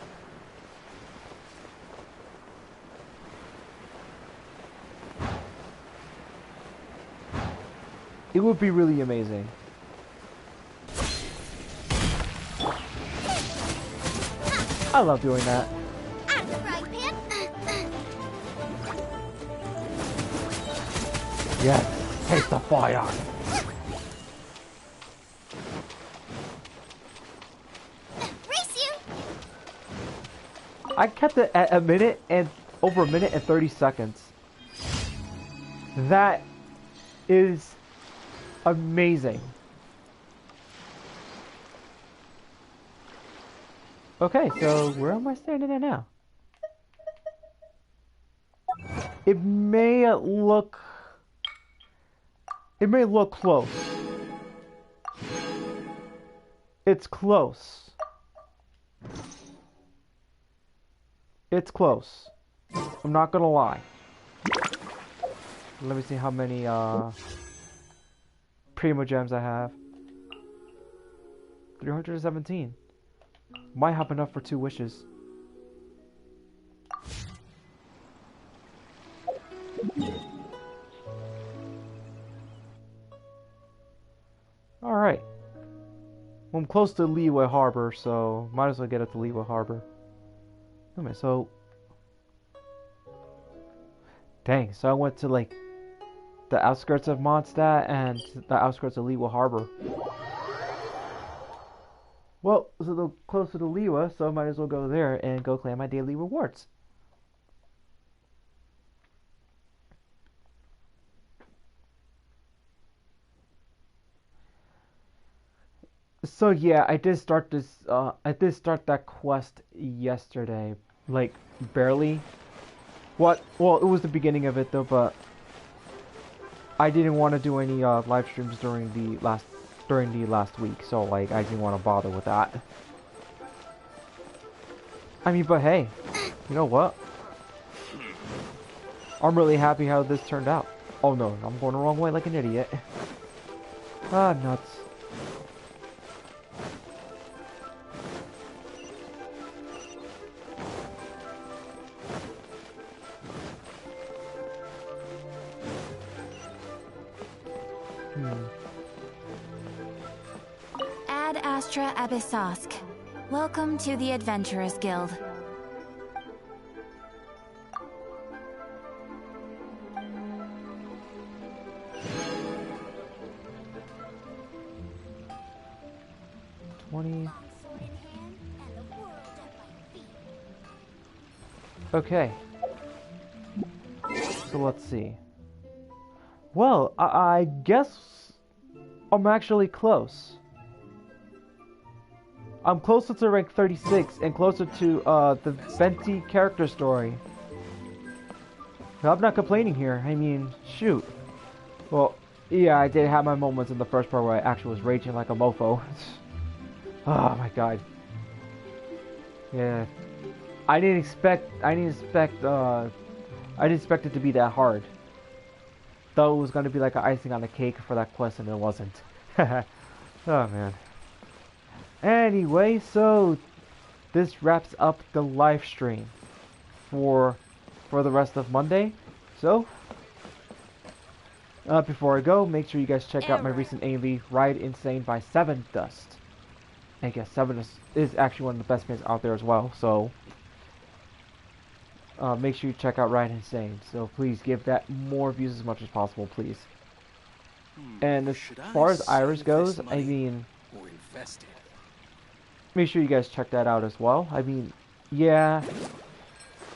Speaker 1: It would be really amazing. I love doing that. Yes, taste the fire. I kept it at over a minute and 30 seconds. That is amazing. Okay, so where am I standing at now? It may look close. It's close. It's close. I'm not gonna lie. Let me see how many Primo Gems I have. 317. Might have enough for 2 wishes. Alright. Well, I'm close to Liyue Harbor, so might as well get up to Liyue Harbor. Okay, so... Dang, so I went to like the outskirts of Mondstadt and the outskirts of Liyue Harbor. Well, so they're closer to Liyue, so I might as well go there and go claim my daily rewards. So yeah, I did start that quest yesterday, like barely. Well, it was the beginning of it though, but I didn't want to do any live streams during the last week, so like I didn't want to bother with that. I mean, but hey, you know what? I'm really happy how this turned out. Oh no, I'm going the wrong way like an idiot. Ah, nuts.
Speaker 8: Ad Astra Abyssosk. Welcome to the Adventurers Guild.
Speaker 1: Okay. So let's see. Well, I guess I'm actually close. I'm closer to rank 36 and closer to the Venti character story. I'm not complaining here. I mean, shoot. Well, yeah, I did have my moments in the first part where I actually was raging like a mofo. Oh my god. Yeah. I didn't expect it to be that hard. Thought it was gonna be like an icing on the cake for that quest, and it wasn't. Oh man. Anyway, so this wraps up the live stream for the rest of Monday. So before I go, make sure you guys check out my recent AMV, Ride Insane by 7 Dust. I guess 7 is actually one of the best games out there as well, so make sure you check out Ride Insane. So please give that more views as much as possible, please. And as far as Iris goes, I mean, make sure you guys check that out as well. I mean, yeah,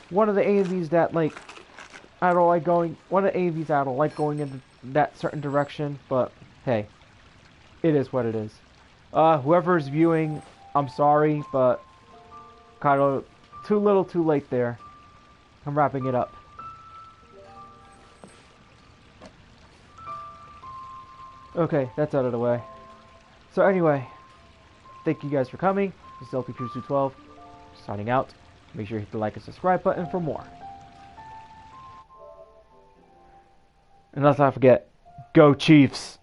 Speaker 1: one of the AMVs that like I don't like going into that certain direction, but hey, it is what it is. Whoever's viewing, I'm sorry, but kind of too little too late there. I'm wrapping it up. Okay, that's out of the way. So anyway, thank you guys for coming. This is lpcruz212 signing out. Make sure you hit the like and subscribe button for more. And let's not forget, go Chiefs!